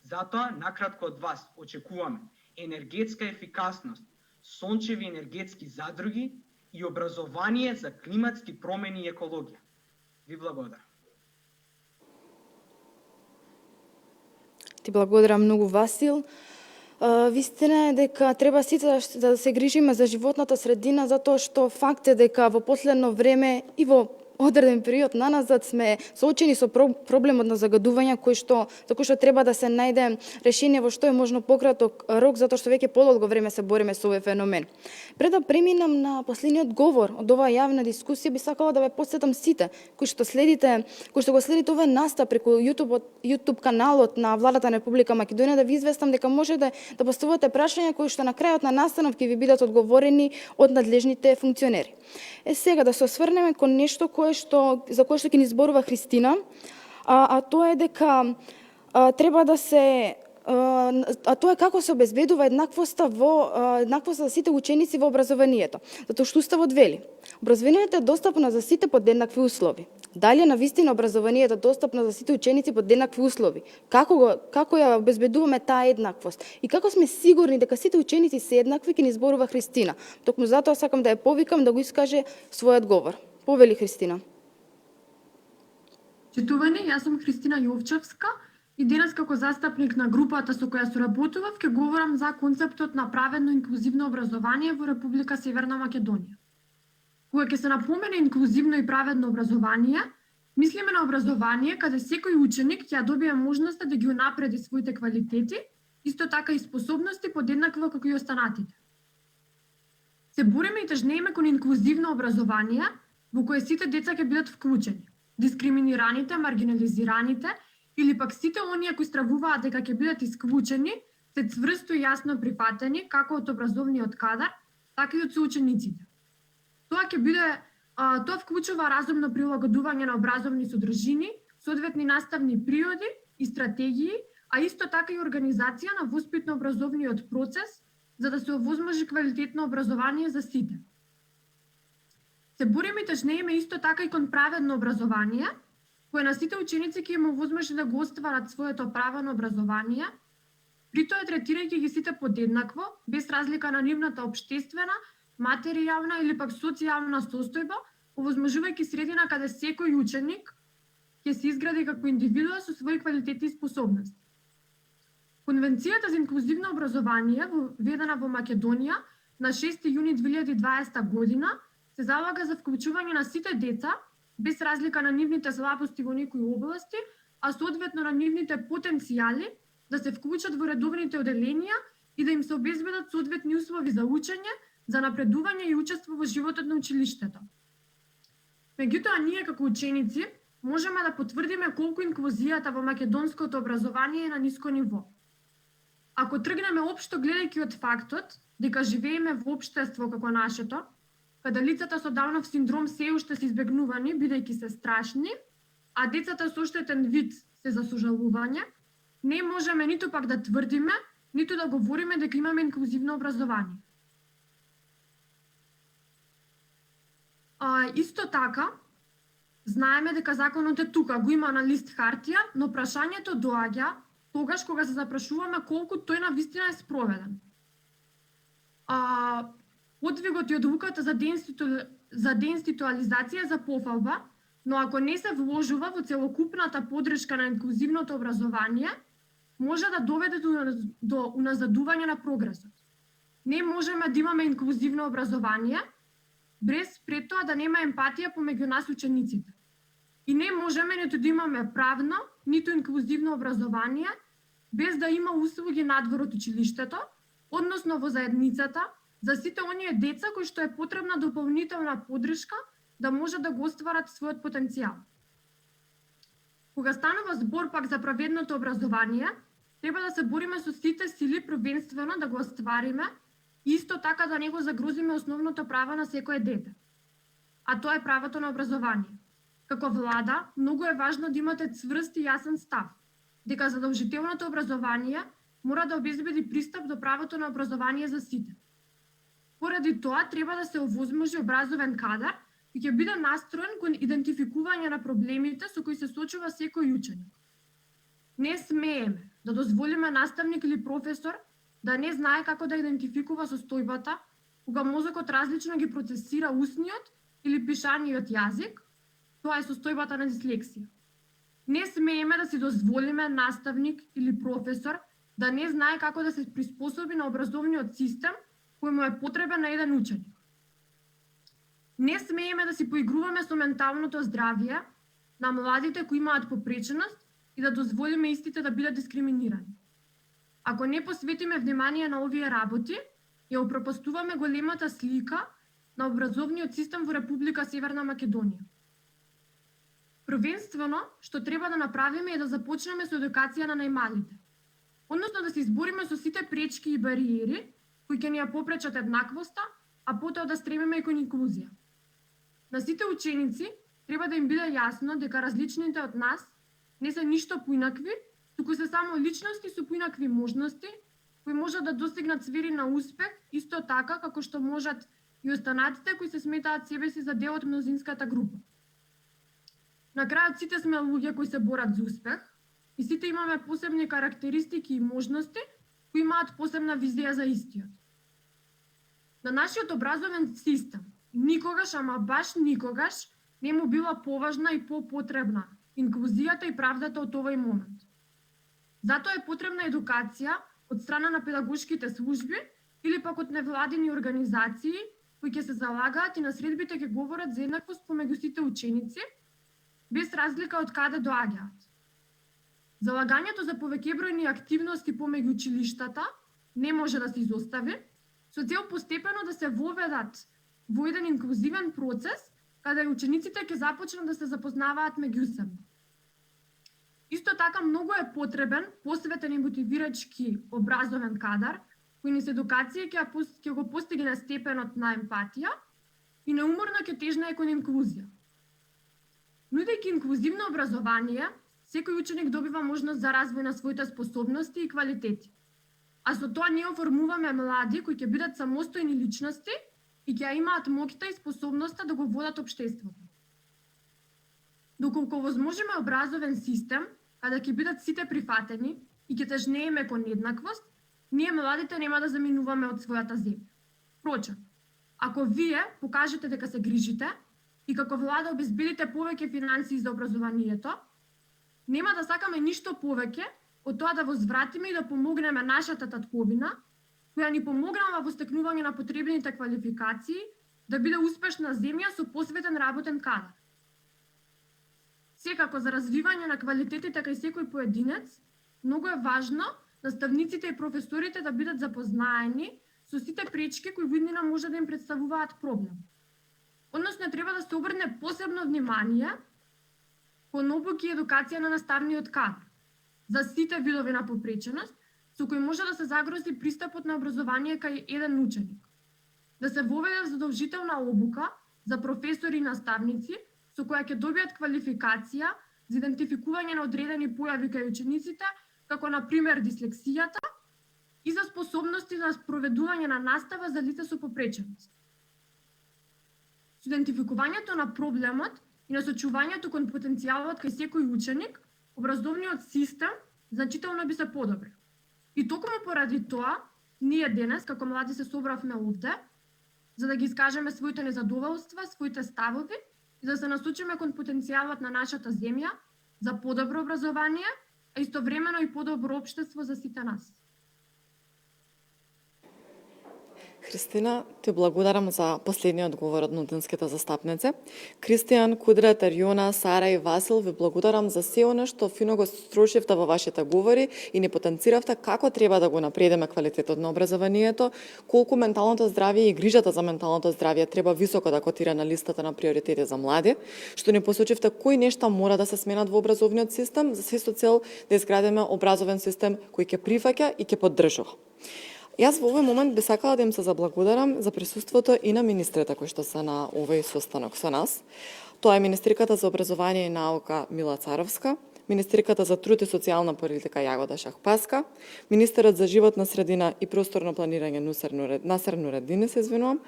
Затоа, накратко од вас, очекуваме енергетска ефикасност, сончеви енергетски задруги и образование за климатски промени и екологија. Ви благодарам. Ти благодарам многу, Васил. Вистина е дека треба сите да се грижиме за животната средина, затоа што факт е дека во последно време и во одреден период наназад сме соочени со проблемот на загадување за кој што треба да се најде решение во што е можно пократок рок, затоа што веќе подолго време се бориме со овој феномен. Пред да преминам на последниот говор од оваа јавна дискусија, би сакала да ве потсетам сите кои што го следите овој настап преку YouTube каналот на Владата на Република Македонија, да ви известам дека можете да поставувате прашања кои што на крајот на настанов ќе ви бидат одговорени од надлежните функционери. Сега да се осврнеме кон нешто за кое што ќе ни зборува Христина, а тоа е дека треба да се тоа е како се обезбедува еднаквоста за сите ученици во образованието. Затоа што Уставот вели: образованието е достапно за сите под еднакви услови. Дали навистина образованието е достапно за сите ученици под еднакви услови? Како ја обезбедуваме таа еднаквост? И како сме сигурни дека сите ученици се еднакви, ќе ни зборува Христина. Токму затоа сакам да ја повикам да го искаже својот говор. Повели, Христина. Четувани, јас сум Христина Јовчевска и денес како застапник на групата со која соработував ќе говорам за концептот на праведно инклузивно образование во Република Северна Македонија. Кога ќе се напомене инклузивно и праведно образование, мислиме на образование каде секој ученик ќе добие можноста да ги унапреди своите квалитети, исто така и способности подеднакво како и останатите. Се бориме и тежнееме кон инклузивно образование во кое сите деца ќе бидат вклучени. Дискриминираните, маргинализираните или пак сите оние кои стравуваат дека ќе бидат исклучени, се цврсто и јасно прифатени како од образовниот кадар, така и од соучениците. Тоа вклучува разумно прилагодување на образовни содржини, соодветни наставни природи и стратегии, а исто така и организација на воспитно-образовниот процес за да се овозможи квалитетно образование за сите. Се бориме и тежнееме исто така и кон праведно образование, кое на сите ученици ќе им овозможи да го остварат своето право на образование, при тоа третирајќи ги сите подеднакво, без разлика на нивната општествена, материјална или пак социјална состојба, овозможувајќи средина каде секој ученик ќе се изгради како индивидуа со своји квалитети и способности. Конвенцијата за инклузивно образование, введена во Македонија на 6 јуни 2020 година, се залага за вклучување на сите деца, без разлика на нивните слабости во некои области, а соодветно на нивните потенцијали, да се вклучат во редовните оделенија и да им се обезбедат соодветни услови за учење, за напредување и учество во животот на училиштето. Меѓутоа, ние како ученици можеме да потврдиме колку инклузијата во македонското образование е на ниско ниво. Ако тргнеме општо гледајќи од фактот дека живееме во општество како нашето, каде лицата со Даунов синдром се уште се избегнувани бидејќи се страшни, а децата со оштетен вид се за сожалување, не можеме ниту пак да тврдиме, ниту да говориме дека имаме инклузивно образование. Исто така, знаеме дека законот е тука, го има на лист хартија, но прашањето доаѓа тогаш кога се запрашуваме колку тој на вистина е спроведен. Подвигот и одлуката за деинституализација за пофалба, но ако не се вложува во целокупната подршка на инклузивното образование, може да доведе до уназадување на прогресот. Не можеме да имаме инклузивно образование без пред тоа да нема емпатија помеѓу нас учениците. И не можеме ниту да имаме правно, ниту инклузивно образование без да има услуги надвор од училиштето, односно во заедницата, за сите оние деца кои што е потребна дополнителна поддршка да може да го остварат својот потенцијал. Кога станува збор пак за праведното образование, треба да се бориме со сите сили првенствено да го оствариме и исто така да не го загрозиме основното право на секое дете. А тоа е правото на образование. Како влада, многу е важно да имате цврст и јасен став, дека задолжителното образование мора да обезбеди пристап до правото на образование за сите. Поради тоа треба да се овозможи образовен кадар и ќе биде настроен кон идентификување на проблемите со кои се соочува секој ученик. Не смееме да дозволиме наставник или професор да не знае како да идентификува состојбата, кога мозокот различно ги процесира устниот или пишаниот јазик, тоа е состојбата на дислексија. Не смееме да си дозволиме наставник или професор да не знае како да се приспособи на образовниот систем кој му е потребен на еден ученик. Не смееме да си поигруваме со менталното здравје на младите кои имаат попреченост и да дозволиме истите да бидат дискриминирани. Ако не посветиме внимание на овие работи, ја упропастуваме големата слика на образовниот систем во Република Северна Македонија. Првенствено, што треба да направиме е да започнеме со едукација на најмалите. Односно да се избориме со сите пречки и бариери кои ќе ни ја попречат еднаквоста, а потоа да стремиме и кон инклузија. На сите ученици треба да им биде јасно дека различните од нас не се ништо поинакви, туку се само личности со поинакви можности, кои можат да достигнат сфери на успех, исто така како што можат и останатите кои се сметаат себе си за дел од мнозинската група. На крајот сите сме луѓе кои се борат за успех и сите имаме посебни карактеристики и можности кои имаат посебна визија за истиот. На нашиот образовен систем никогаш, ама баш никогаш, не му била поважна и попотребна инклузијата и правдата од овој момент. Затоа е потребна едукација од страна на педагошките служби или пак од невладини организации кои ќе се залагаат и на средбите ќе говорат за еднаквост помеѓу сите ученици, без разлика од каде доаѓаат. Залагањето за повеќебројни активности помеѓу училиштата не може да се изостави, со цел постепено да се воведат во еден инклузивен процес, каде учениците ќе започнат да се запознаваат меѓусебно. Исто така многу е потребен посветен и мотивирачки образовен кадар, кој низ едукација ќе го постигне степенот на емпатија и неуморно ќе тежне кон инклузија. Нудејќи инклузивно образование, секој ученик добива можност за развој на своите способности и квалитети. а со тоа ние оформуваме млади кои ќе бидат самостојни личности и ќе имаат моќта и способноста да го водат општеството. Доколку возможиме образовен систем, каде ќе бидат сите прифатени и ќе тежнееме кон еднаквост, ние младите нема да заминуваме од својата земја. Впрочем, ако вие покажете дека се грижите и како влада обезбедите повеќе финансии за образованието, нема да сакаме ништо повеќе од тоа да возвратиме и да помогнеме нашата татковина, која ни помогнала во стекнување на потребните квалификации да биде успешна земја со посветен работен кадар. Секако за развивање на квалитетите кај секој поединец, многу е важно наставниците и професорите да бидат запознаени со сите пречки кои во иднина може да им представуваат проблем. Односно треба да се обрне посебно внимание кон обуки и едукација на наставниот кадар за сите видови на попреченост со кои може да се загрози пристапот на образование кај еден ученик. Да се воведе задолжителна обука за професори и наставници со која ќе добијат квалификација за идентификување на одредени појави кај учениците, како на пример дислексијата и за способности за спроведување на настава за лица со попреченост. Со идентификувањето на проблемот и насочувањето кон потенцијалот кај секој ученик, образовниот систем значително би се подобрил. И токму поради тоа, ние денес, како млади, се собравме овде, за да ги искажеме своите незадоволства, своите ставови и да се насочиме кон потенцијалот на нашата земја за подобро образование, а истовремено и подобро општество за сите нас. Христина, ти благодарам за последниот говор од младинските застапници. Кристијан, Кудрет, Ериона, Сара и Васил, ви благодарам за се оно што фино го строшивте во вашите говори и ни потенциравте како треба да го напредиме квалитетот на образованието, колку менталното здравје и грижата за менталното здравје треба високо да котира на листата на приоритети за млади, што ни посочивте кои нешта мора да се сменат во образовниот систем, за се со цел да изградиме образовен систем кој ќе прифаќа и ќе поддржува. Јас во овој момент би сакала да им се заблагодарам за присуството и на министрите кои што се на овој состанок со нас. Тоа е министриката за образование и наука Мила Царовска, министриката за труд и социјална политика Јагода Шахпаска, министерот за животна средина и просторно планирање Насер Нуреддин, се извинувам,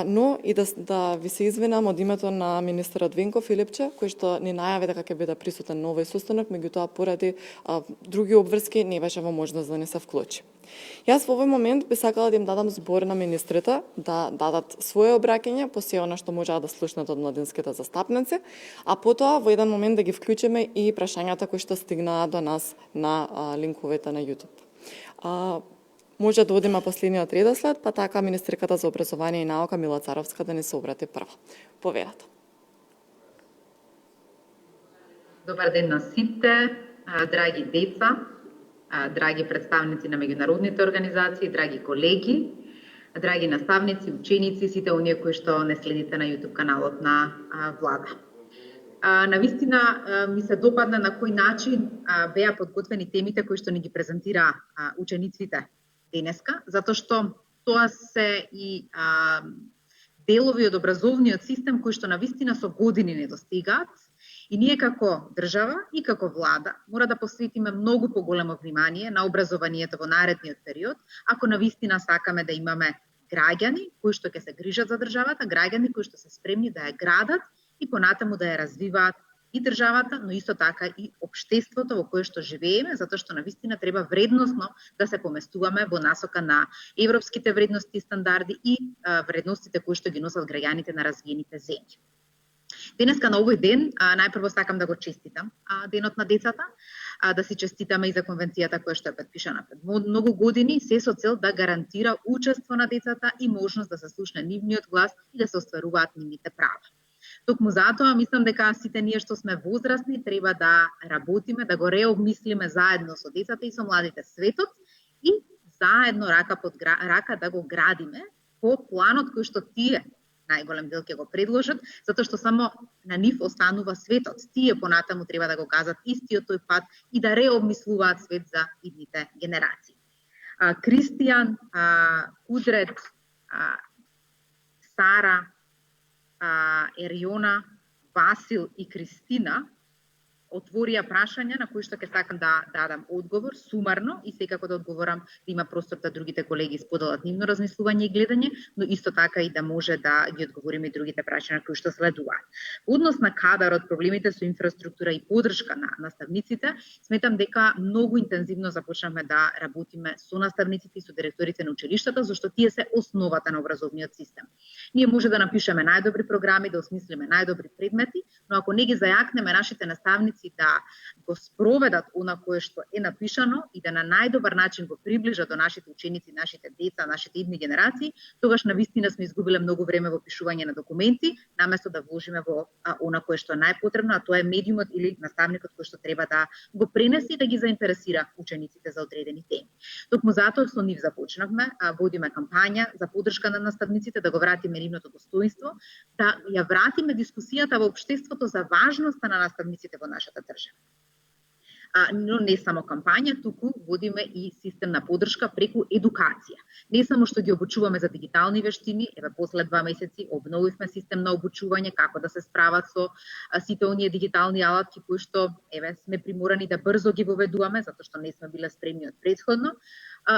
но и да ви се извинам од името на министерот Венко Филипче, кој што ни најави дека ќе биде присутен на овој состанок, меѓутоа поради други обврски не беше во можност да не се вклучи. Јас во овој момент би сакала да им дадам збор на министрите да дадат свое обраќање по се она што можеа да слушнат од младинските застапници, а потоа во еден момент да ги вклучиме и прашањата кои што стигнаа до нас на линковете на YouTube. Може да одиме последниот редослед, па така министриката за образование и наука Мила Царовска да ни се обрати прва. Поверете. Добар ден на сите, драги деца, драги представници на меѓународните организации, драги колеги, драги наставници, ученици, сите оние кои што не следите на YouTube каналот на влада. Навистина ми се допадна на кој начин беа подготвени темите кои што ни ги презентира учениците денеска, затоа што тоа се и делови од образовниот систем кои што навистина со години не достигаат. И ние како држава и како влада мора да посветиме многу поголемо внимание на образованието во наредниот период, ако навистина сакаме да имаме граѓани кои што ќе се грижат за државата, граѓани кои што се спремни да ја градат и понатаму да ја развиваат и државата, но исто така и општеството во кое што живееме, затоа што навистина треба вредносно да се поместуваме во насока на европските вредности и стандарди и вредностите кои што ги носат граѓаните на развиените земји. Денеска на овој ден, најпрво сакам да го честитам Денот на децата, да си честитаме и за конвенцијата која што е потпишана пред многу години, се со цел да гарантира учество на децата и можност да се слушне нивниот глас и да се остваруваат нивните права. Токму затоа мислам дека сите ние што сме возрастни треба да работиме, да го реобмислиме заедно со децата и со младите светот и заедно рака под рака да го градиме по планот кој што тие најголем дел ќе го предложат, затоа што само на нив останува светот. Тие понатаму треба да го газат истиот тој пат и да реобмислуваат свет за идните генерации. Кристијан, Кудрет, Сара, Ериона, Васил и Кристина отворија прашања на кои што ќе сакам да дадам одговор сумарно и секако да одговорам да има простор да другите колеги споделат нивно размислување и гледање, но исто така и да може да ги одговориме и другите прашања кои што следуваат. Однос на кадарот, проблемите со инфраструктура и поддршка на наставниците, сметам дека многу интензивно започнавме да работиме со наставниците и со директорите на училиштата, зашто тие се основата на образовниот систем. Ние може да напишеме најдобри програми, да осмислиме најдобри предмети, но ако не ги зајакнеме нашите наставници да го спроведат она кое што е напишано и да на најдобар начин го приближат до нашите ученици, нашите деца, нашите идни генерации, тогаш навистина сме изгубиле многу време во пишување на документи, наместо да вложиме во она кое што е најпотребно, а тоа е медиумот или наставникот кој што треба да го пренесе и да ги заинтересира учениците за одредени теми. Токму затоа со нив започнавме, водиме кампања за поддршка на наставниците, да го вратиме нивното достоинство, да ја вратиме дискусијата во општеството за важноста на наставниците во нашата држава. Но не само кампања, туку водиме и систем на поддршка преку едукација. Не само што ги обучуваме за дигитални вештини, еве после 2 месеци обновивме систем на обучување како да се справат со сите оние дигитални алатки кои што еве сме приморани да брзо ги воведуваме затоа што не сме биле спремни од претходно.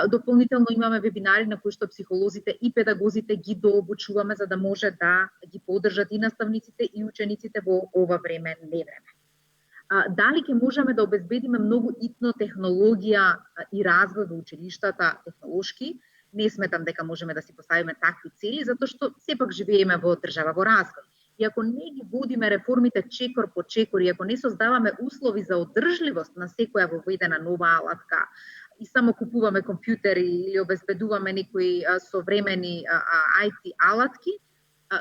Дополнително имаме вебинари на кои што психолозите и педагозите ги дообучуваме за да може да ги поддржат и наставниците и учениците во ова време невреме. Дали ќе можеме да обезбедиме многу итно технологија и развој во училиштата технолошки, не сметам дека можеме да си поставиме такви цели, затоа што сепак живееме во држава во развој. И ако не ги водиме реформите чекор по чекор и ако не создаваме услови за одржливост на секоја воведена нова алатка и само купуваме компјутери или обезбедуваме некои современи IT алатки,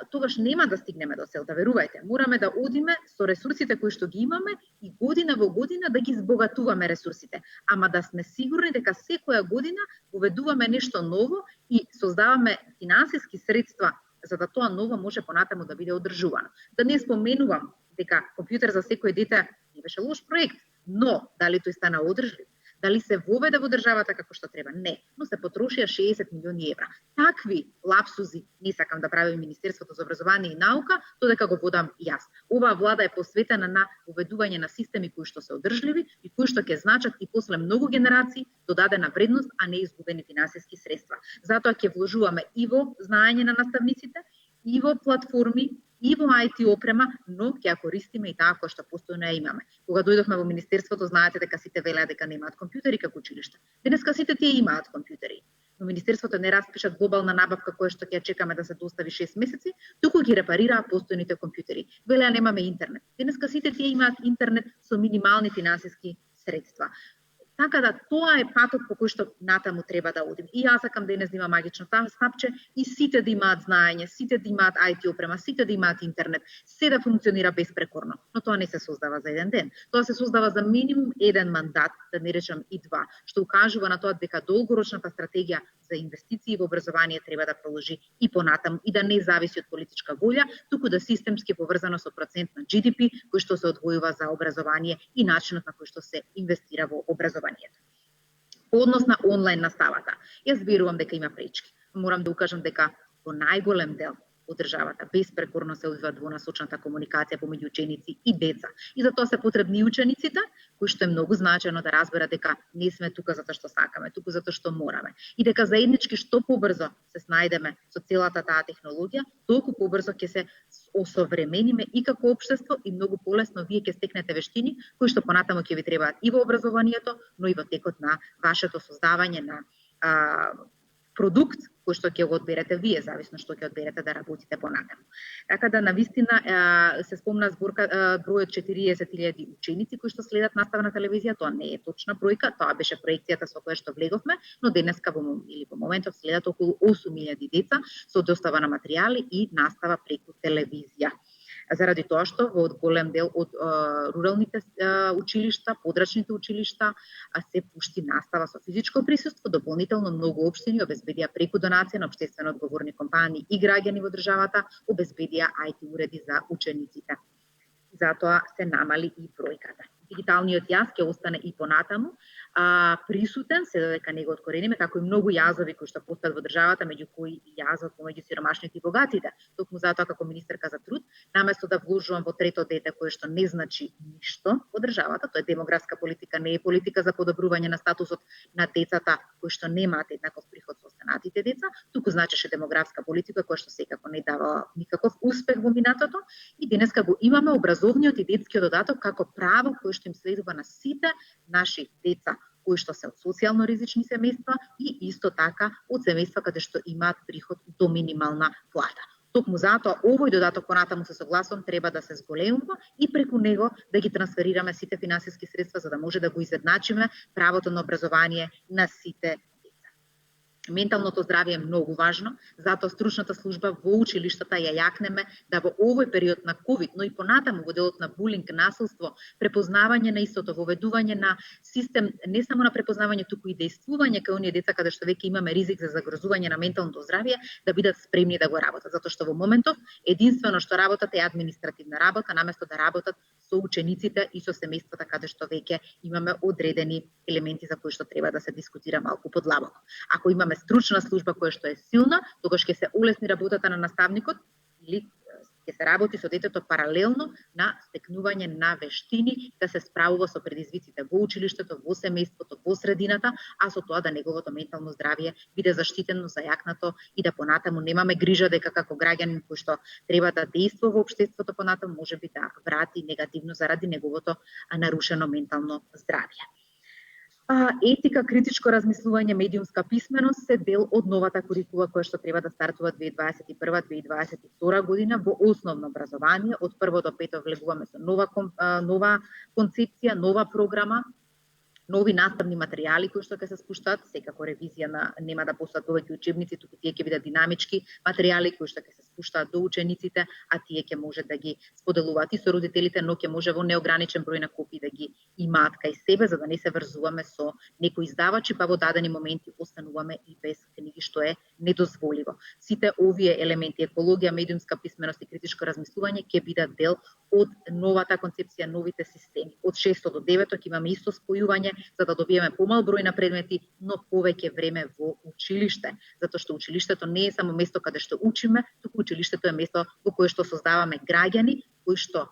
тогаш нема да стигнеме до целта, верувајте. Мораме да одиме со ресурсите кои што ги имаме и година во година да ги збогатуваме ресурсите, ама да сме сигурни дека секоја година воведуваме нешто ново и создаваме финансиски средства за да тоа ново може понатаму да биде одржувано. Да не споменувам дека компјутер за секој дете не беше лош проект, но дали тој стана одржлив? Дали се воведе во државата како што треба? Не, но се потрошија 60 милиони евра. Такви лапсузи не сакам да правим Министерството за образование и наука, додека го водам јас. Оваа влада е посветена на воведување на системи кои што се одржливи и кои што ќе значат и после многу генерации додадена вредност, а не изгубени финансиски средства. Затоа ќе вложуваме и во знаење на наставниците, и во платформи, и во IT опрема, но ќе ја користиме и таа која што постојано ја имаме. Кога дојдовме во Министерството, знаете дека сите велеа дека немаат компјутери како училиште. Денеска сите тие имаат компјутери. Но Министерството не распиша глобална набавка која што ќе ја чекаме да се достави 6 месеци, туку ги репарираа постојните компјутери. Велеа немаме интернет. Денеска сите тие имаат интернет со минимални финансиски средства. Така да тоа е патот по кој што натаму треба да одим. И јас сакам денес да има магично стапче и сите да имаат знаење, сите да имаат IT опрема, сите да имаат интернет, се да функционира безпрекорно. Но тоа не се создава за еден ден. Тоа се создава за минимум еден мандат, да не речам и два, што укажува на тоа дека долгорочната стратегија за инвестиции во образование треба да продолжи и понатаму и да не зависи од политичка волја, туку да системски поврзано со процент на GDP кој што се одвојува за образование и начинот на кој што се инвестира во образование. По однос на онлайн наставата, јас верувам дека има пречки. Морам да укажам дека во најголем дел од државата безпрекорно се одвива двонасочната комуникација помеѓу ученици и деца. И за тоа се потребни и учениците, кои што е многу значајно да разберат дека не сме тука затоа што сакаме, туку затоа што мораме. И дека заеднички што побрзо се снајдеме со целата таа технологија, толку побрзо ќе се осовремениме и како општество и многу полесно вие ќе стекнете вештини кои што понатаму ќе ви требаат и во образованието, но и во текот на вашето создавање на продукт кој што ќе го одберете вие, зависно што ќе одберете да работите понатаму. Така да навистина се спомна бројот 40.000 ученици кои што следат настава на телевизија, тоа не е точна бројка, тоа беше проекцијата со која што влеговме, но денеска во моментов следат околу 8.000 деца со достава на материјали и настава преку телевизија. Заради тоа што во голем дел од руралните училишта, подрачните училишта се пушти настава со физичко присуство, дополнително многу општини обезбедија преку донација на општествено одговорни компании и граѓани во државата обезбедија IT уреди за учениците. Затоа се намали и бројката. Дигиталниот јаз ќе остане и понатаму присутен, се додека не го откорениме, како и многу јазови кои што постојат во државата, меѓу кои и јазот помеѓу сиромашните и богатите. Токму затоа како министерка за труд, наместо да вложувам во трето дете кое што не значи ништо во државата, тоа е демографска политика, не е политика за подобрување на статусот на децата кои што немаат еднаков приход со останатите деца, туку значеше демографска политика која што секако не дава никаков успех во минатото и денеска го имаме образовниот и детскиот додаток како право кое што им следува на сите наши деца кои што се од социјално ризични семејства и исто така од семејства каде што имаат приход до минимална плата. Токму затоа овој додаток понатаму се согласувам треба да се зголемува и преку него да ги трансферираме сите финансиски средства за да може да го изедначиме правото на образование на сите. Менталното здравје е многу важно, затоа стручната служба во училиштата ја јакнеме да во овој период на ковид, но и понатаму во делот на булинг, насилство, препознавање на истото, воведување на систем не само на препознавање, туку и дејствување кај оние деца каде што веќе имаме ризик за загрозување на менталното здравје, да бидат спремни да го работат, затоа што во моментов единствено што работат е административна работа, наместо да работат со учениците и со семејствата каде што веќе имаме одредени елементи за кои што треба да се дискутира малку подлабоко. Ако имаме стручна служба која што е силна, тогаш ќе се улесни работата на наставникот или ќе се работи со детето паралелно на стекнување на вештини да се справува со предизвиците во училиштето, во семејството, во средината, а со тоа да неговото ментално здравје биде заштитено, зајакнато и да понатаму немаме грижа дека како граѓанин кој што треба да дејства во општеството понатаму можеби да врати негативно заради неговото нарушено ментално здравје. Етика, критичко размислување, медиумска писменост се дел од новата курикула која што треба да стартува 2021-2022 година во основно образование. Од 1 до 5 влегуваме со нова концепција, нова програма, нови наставни материјали кои што ќе се спуштат, секако ревизија нема да постојат повеќе учебници, туку тие ќе бидат динамички материјали кои што ќе се спуштаат до учениците, а тие ќе може да ги споделуваат и со родителите, но ќе може во неограничен број на копии да ги имаат кај себе, за да не се врзуваме со некои издавачи, па во дадени моменти остануваме и без книги, што е недозволиво. Сите овие елементи, екологија, медиумска писменост и критичко размислување, ќе бидат дел од новата концепција, новите системи. Од 6 до 9 ќе имаме исто спојување, за да добиеме помал број на предмети, но повеќе време во училиште, затоа што училиштето не е само место каде што учиме, туку училиштето е место во кое што создаваме граѓани кои што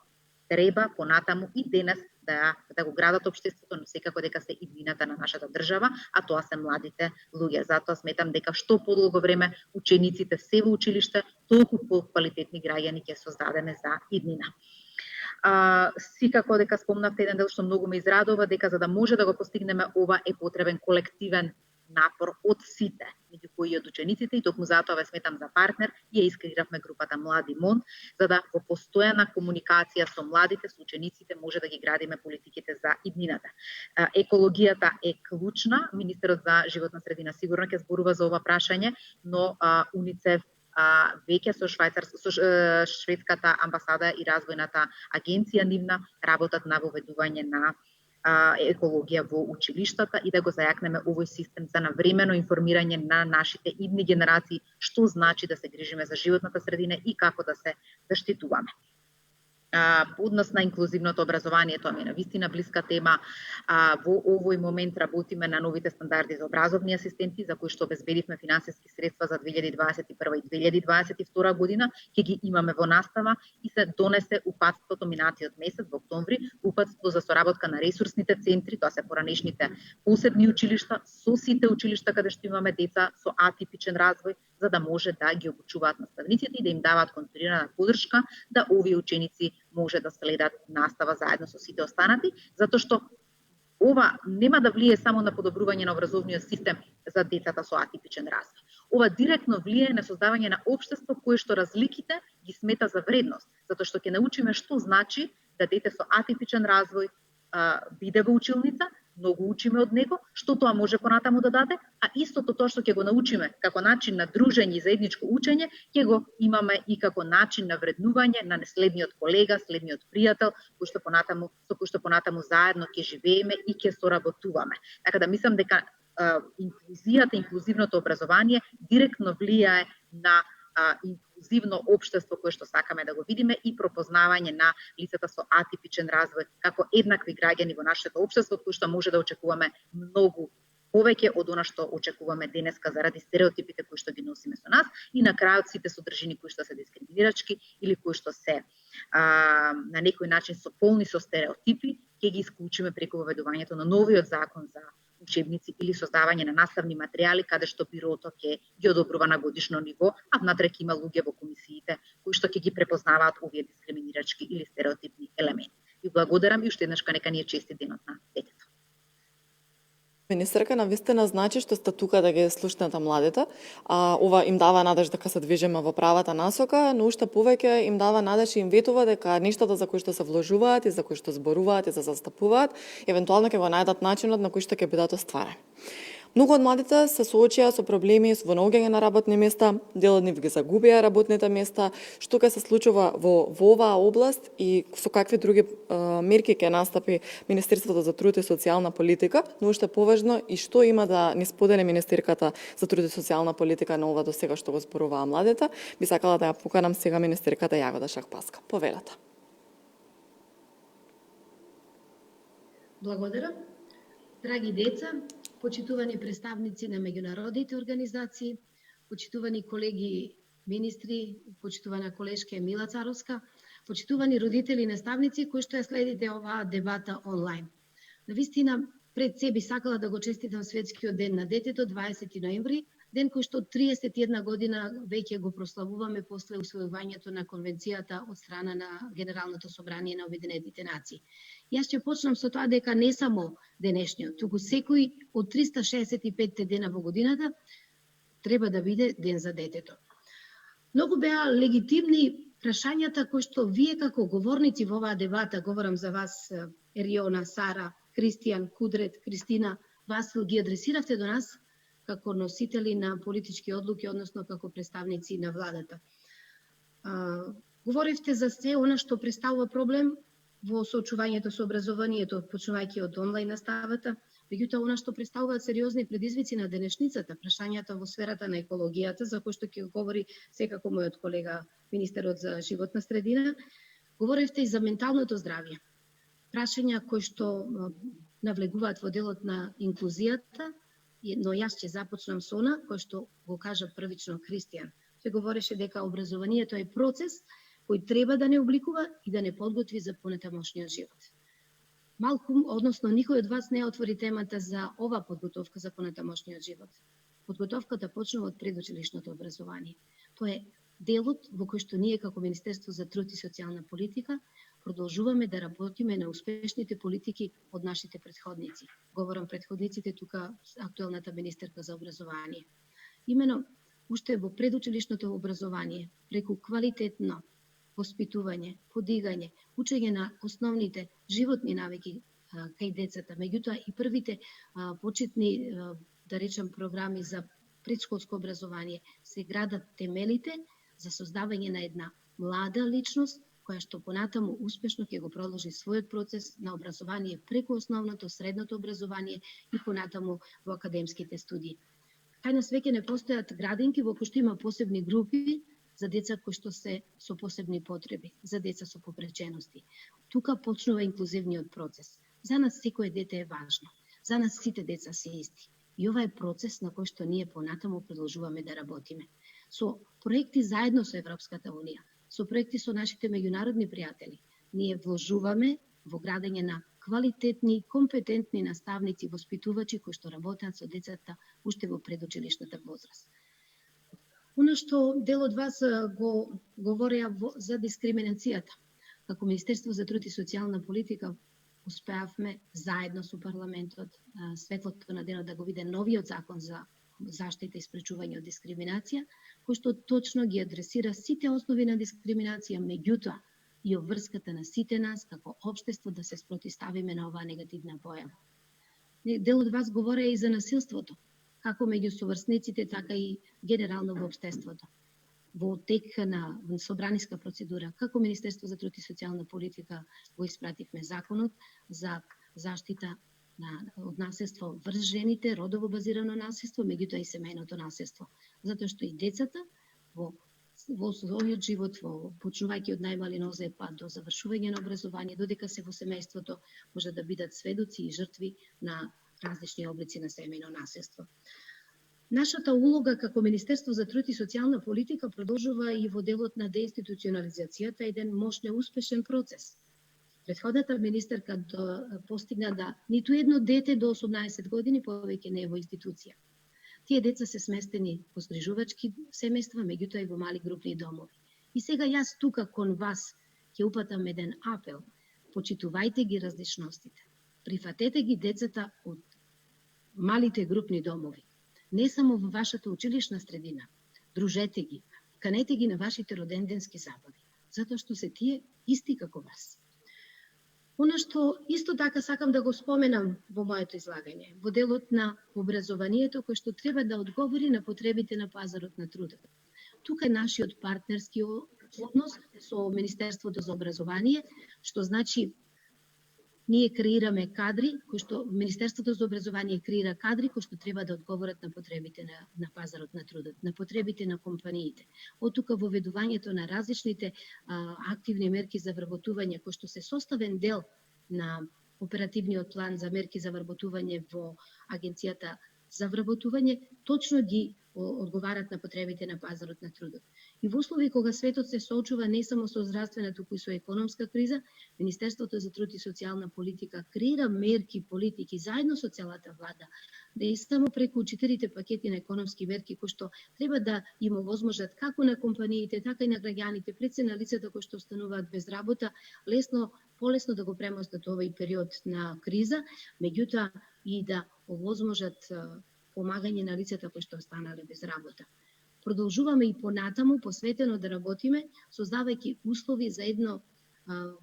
треба понатаму и денес да го градат општеството, но секако дека се иднината на нашата држава, а тоа се младите луѓе. Затоа сметам дека што подолго време учениците се во училиште, толку поквалитетни граѓани ќе создадеме за иднина. Секако дека спомнавте еден дел што многу ме израдува, дека за да може да го постигнеме ова е потребен колективен напор од сите, меѓу кои од учениците, и токму затоа ве сметам за партнер и ја искреиравме групата Млади МОН, за да во постојана комуникација со младите, со учениците, може да ги градиме политиките за иднината. Екологијата е клучна, министерот за животна средина сигурно ќе зборува за ова прашање, но УНИЦЕФ веќе со шведската амбасада и развојната агенција нивна работат на воведување на екологија во училиштата и да го зајакнеме овој систем за навремено информирање на нашите идни генерации што значи да се грижиме за животната средина и како да се заштитуваме. Однос на инклузивното образование, тоа ми е навистина блиска тема. Во овој момент работиме на новите стандарди за образовни асистенти, за кои што обезбедивме финансиски средства за 2021 и 2022 година, ќе ги имаме во настава и се донесе упатството минатиот месец во октомври, упатство за соработка на ресурсните центри, тоа се поранешните посебни училишта, со сите училишта каде што имаме деца со атипичен развој, за да може да ги обучуваат наставниците и да им даваат континуирана поддршка да овие ученици може да следат настава заедно со сите останати, затоа што ова нема да влие само на подобрување на образовниот систем за децата со атипичен развој. Ова директно влие на создавање на општество кое што разликите ги смета за вредност, затоа што ќе научиме што значи да дете со атипичен развој биде во училница, многу учиме од него, што тоа може понатаму да даде, а истото тоа што ќе го научиме како начин на дружење и заедничко учење, ќе го имаме и како начин на вреднување на следниот колега, следниот пријател, со кој што понатаму заедно ќе живееме и ќе соработуваме. Така да мислам дека инклузијата, инклузивното образование директно влијае на инклузивно општество кое што сакаме да го видиме и пропознавање на лицата со атипичен развој како еднакви граѓани во нашето општество, кои што може да очекуваме многу повеќе од она што очекуваме денеска заради стереотипите кои што ги носиме со нас и на крајот сите содржини кои што се дискриминирачки или кои што се на некој начин со полни со стереотипи, ќе ги исклучиме преку воведувањето на новиот закон за учебници или создавање на наставни материјали каде што бирото ќе ги одобрува на годишно ниво, а внатре ќе има луѓе во комисиите кои што ќе ги препознаваат овие дискриминирачки или стереотипни елементи. Ви благодарам и уште еднаш нека ни е честит денот на детето. Министерка, навистина значи што сте тука да ги слушнете младите, ова им дава надеж дека се движиме во правата насока, но уште повеќе им дава надеж и им ветува дека нештата за кои што се вложуваат и за кои што зборуваат и за застапуваат, евентуално ќе го најдат начинот на кој што ќе бидат остварени. Многу од младите се соочија со проблеми во наоѓање на работни места, дел од нив ги загубија работните места, што ќе се случува во оваа област и со какви други мерки ќе настапи Министерството за труд и социјална политика, но уште поважно и што има да ни сподели Министерката за труд и социјална политика на ова до сега што го зборуваа младите. Би сакала да ја поканам сега Министерката Јагода Шахпаска. Повелете. Благодарам. Драги деца, почитувани представници на меѓународните организации, почитувани колеги министри, почитувана колешка Емила Царовска, почитувани родители и наставници кои што ја следите оваа дебата онлайн. Навистина, пред се би сакала да го честитам Светскиот ден на детето, 20 ноември, ден кој што 31 година веќе го прославуваме после усвојувањето на конвенцијата од страна на Генералното собрание на Обединетите нации. Јас ќе почнам со тоа дека не само денешниот, туку секој од 365 дена во годината треба да биде ден за детето. Многу беа легитимни прашањата кои што вие како говорници во оваа дебата, говорам за вас Ериона, Сара, Кристијан, Кудрет, Кристина, Васил, ги адресиравте до нас како носители на политички одлуки, односно како представници на владата. Говоревте за се она што представува проблем во соочувањето со образованието, почнувајќи од онлайн наставата, меѓутоа она што представуваат сериозни предизвици на денешницата, прашањата во сферата на екологијата, за кој што ќе говори секако мојот колега министерот за животна средина, говоревте и за менталното здравје. Прашања кои што навлегуваат во делот на инклузијата, но јас ќе започнам со она кој што го кажа првично Кристијан. Тој говореше дека образованието е процес кој треба да не обликува и да не подготви за понатамошниот живот. Малку, односно никој од вас не отвори темата за ова подготовка за понатамошниот живот. Подготовката почнува од предучилишното образование. Тоа е делот во кој што ние како Министерство за труд и социјална политика продолжуваме да работиме на успешните политики од нашите претходници. Говорам претходниците тука актуелната министерка за образование. Имено уште во предучилишното образование преку квалитетно воспитување, подигање, учење на основните животни навики кај децата, меѓутоа и првите почетни, да речем, програми за предшколско образование се градат темелите за создавање на една млада личност која што понатаму успешно ќе го продолжи својот процес на образование преку основното, средното образование и понатаму во академските студии. Кај нас веќе не постојат градинки во кои што има посебни групи за деца кои што се со посебни потреби, за деца со попречености. Тука почнува инклузивниот процес. За нас секое дете е важно. За нас сите деца се исти. И ова е процес на кој што ние понатаму продолжуваме да работиме. Со проекти заедно со Европската Унија, со проекти со нашите меѓународни пријатели, ние вложуваме во градење на квалитетни, компетентни наставници, воспитувачи кои што работат со децата уште во предучилишната возраст. Оно што дел од вас го говореа за дискриминацијата. Како Министерство за труд и социјална политика успеавме заедно со парламентот светлото на денот да го виде новиот закон за заштита и спречување од дискриминација, кој што точно ги адресира сите основи на дискриминација, меѓутоа и обврската на сите нас како општество да се спротивставиме на оваа негативна појава. Дел од вас говореа и за насилството, како меѓу соврсниците, така и генерално во општеството. Во тек на собраниска процедура, како Министерство за труд и социјална политика го испративме законот за заштита од насилство врз жените, родово базирано насилство, меѓутоа и семејното насилство. Затоа што и децата во во својот живот, почнувајќи од најмали нозе па до завршување на образование, додека се во семејството, може да бидат сведоци и жртви на различни облици на семејно насилство. Нашата улога како Министерство за труд и социјална политика продолжува и во делот на деинституционализацијата еден мощен успешен процес. Претходната министерка постигна да ниту едно дете до 18 години повеќе не е во институција. Тие деца се сместени во згрижувачки семејства, меѓутоа и во мали групни домови. И сега јас тука кон вас ќе упатам еден апел. Почитувајте ги различностите. Прифатете ги децата од малите групни домови. Не само во вашата училишна средина. Дружете ги. Канете ги на вашите роденденски забави. Затоа што се тие исти како вас. Она што исто така сакам да го споменам во моето излагање, во делот на образованието кој што треба да одговори на потребите на пазарот на трудот. Тука е нашиот партнерски однос со Министерството за образование, што значи ние креираме кадри, кои што Министерството за образование креира кадри кои што треба да одговорат на потребите на пазарот на трудот, на потребите на компаниите. Од тука воведувањето на различните активни мерки за вработување, кои што се составен дел на оперативниот план за мерки за вработување во Агенцијата за вработување, точно ги одговарат на потребите на пазарот на трудот. И во услови кога светот се соочува не само со здравствена, туку и со економска криза, Министерството за труд и социјална политика креира мерки, политики заедно со целата влада, да и само преку 4 пакети на економски мерки кои што треба да им овозможат како на компаниите, така и на граѓаните, пред се на лицата кои што остануваат без работа, полесно да го премостат овој период на криза, меѓутоа и да овозможат помагање на лицата кои што останале без работа. Продолжуваме и понатаму посветено да работиме, создавајќи услови за едно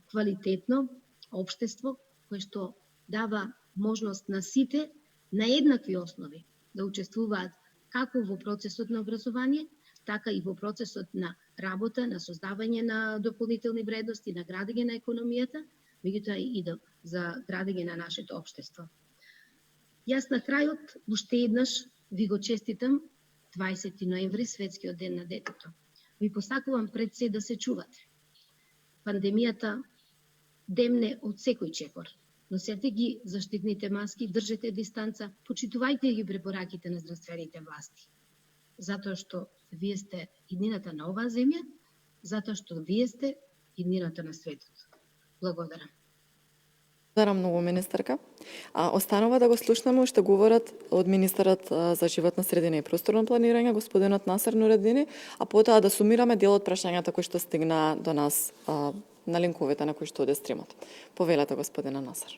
квалитетно општество кое што дава можност на сите на еднакви основи да учествуваат како во процесот на образование, така и во процесот на работа, на создавање на дополнителни вредности, на градење на економијата, меѓутоа и за градење на нашето општество. Јас на крајот уште еднаш ви го честитам 20 ноември, Светскиот ден на детето. Ви посакувам пред се да се чувате. Пандемијата демне од секој чекор. Носете ги заштитните маски, држете дистанца, почитувајте ги препораките на здравствените власти. Затоа што вие сте иднината на оваа земја, затоа што вие сте иднината на светот. Благодарам. Благодарам многу, министерка. Останува да го слушнеме уште говорат од министерот за животна средина и просторно планирање, господинот Насер Нуреддини, а потоа да сумираме дел од прашањата кои што стигна до нас на линковите на кои што оде стримот. Повелете, господина Насер.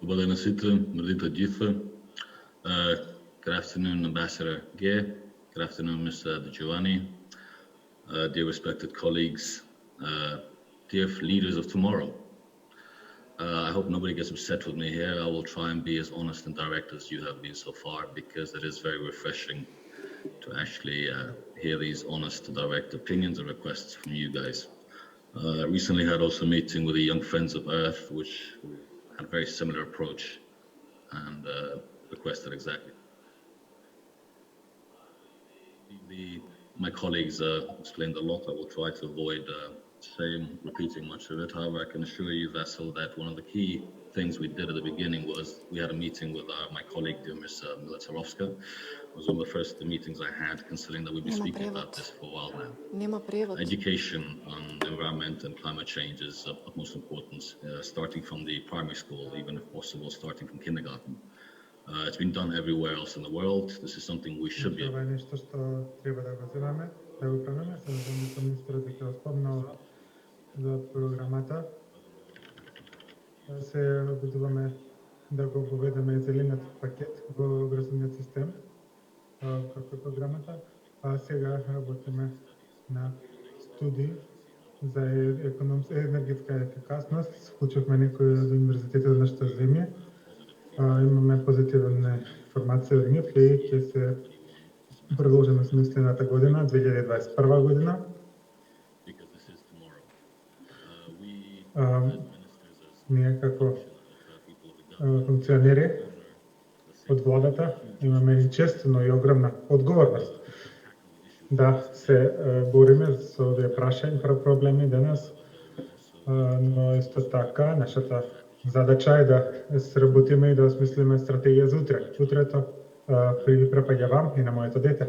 Добар ден на сите, мрдите ѓитва. Good afternoon, Ambassador Gay. Good afternoon, Mr. De Giovanni. Dear respected colleagues, dear leaders of tomorrow. I hope nobody gets upset with me here. I will try and be as honest and direct as you have been so far, because it is very refreshing to actually hear these honest, direct opinions and requests from you guys. Recently had also a meeting with the Young Friends of Earth, which had a very similar approach and requested exactly. My colleagues explained a lot. I will try to avoid repeating much of it. However, I can assure you, Vasil, that one of the key things we did at the beginning was we had a meeting with my colleague, Ms. Militarovska. It was one of the first meetings I had, considering that we've been speaking about this for a while now. Education on environment and climate change is of utmost importance, starting from the primary school, even if possible, starting from kindergarten. It's been done everywhere else in the world. This is something we should be. Това е нешто што треба да го земеме, да го правиме. Се министерот дека спомнал за програмата. Се обидуваме да го поведеме зелениот пакет во образовниот систем, како е програмата. А сега работиме на студии за енергетска ефикасност. Вклучивме некои од универзитетите од нашата земја. Имаме позитивна информација од нив и ќе се продолжиме со следната година, 2021 година. Ние како функционери од владата имаме и честно и огромна одговорност да се бориме со овие проблеми денес, но исто така нашата задача е да сработиме и да осмислиме стратегија за утре. Утрето припаѓа вам и на моето дете.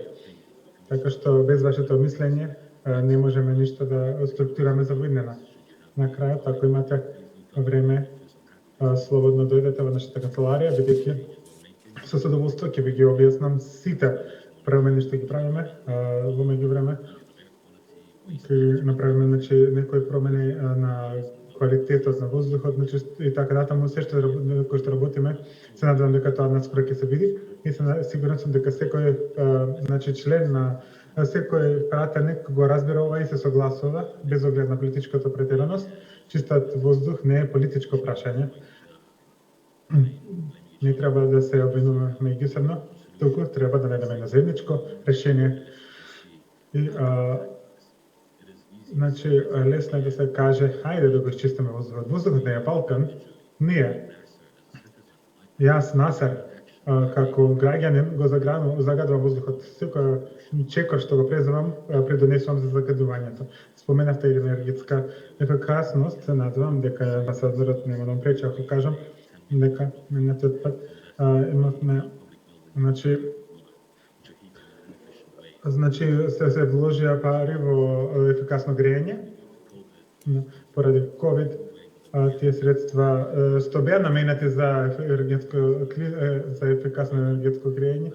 Така што без вашето мислење не можеме ништо да структураме за воиднина. На крајот, ако имате време, слободно дојдете во нашата канцеларија, бидејќи со задоволство ќе ви ги објаснам сите промени што ги правиме во меѓувреме. Ќе направиме некои промени на квалитетот на воздухот, и така натаму се што кој што работиме, се надевам дека тоа наскоро ќе се види и сигурен сум дека секој член на секој пратеник го разбира ова и се согласува без оглед на политичката претераност. Чистат воздух не е политичко прашање. Не треба да се обвинуваме меѓусебно, туку треба да најдеме на заедничко решение. И лесно е да се каже, хајде да го изчистиме воздухот. Воздухот не е Балкан, ние. Јас, Насер, како граѓанин го загадувам воздухот. Секој чекор што го преземам, придонесувам за загадувањето. Споменавте енергетска ефикасност, се надевам дека амбасадорот нема да ме пречи ако кажам дека минатиот пат имавме се вложија пари во ефикасно грејење. Поради COVID тие средства што беа наменети за ефикасно енергетско грејење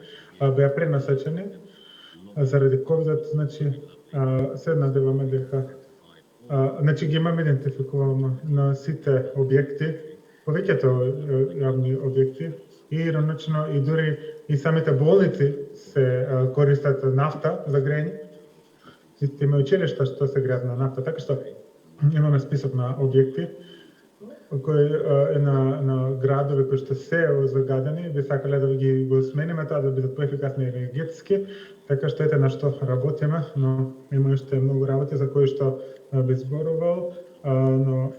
беа пренасочени. Заради COVID, се надеваме дека ги имаме идентификувано на сите објекти, повеќето јавни објекти, и иронично и дури и самите болници се користат нафта за грејење. Има училишта што се греат на нафта, така што имаме список на објекти кои на градови кои што се загадени, би сакале да ги го смениме тоа да бидат поефикасни енергетски, така што ете на што работиме, но има уште многу работи за кои што би зборувал, но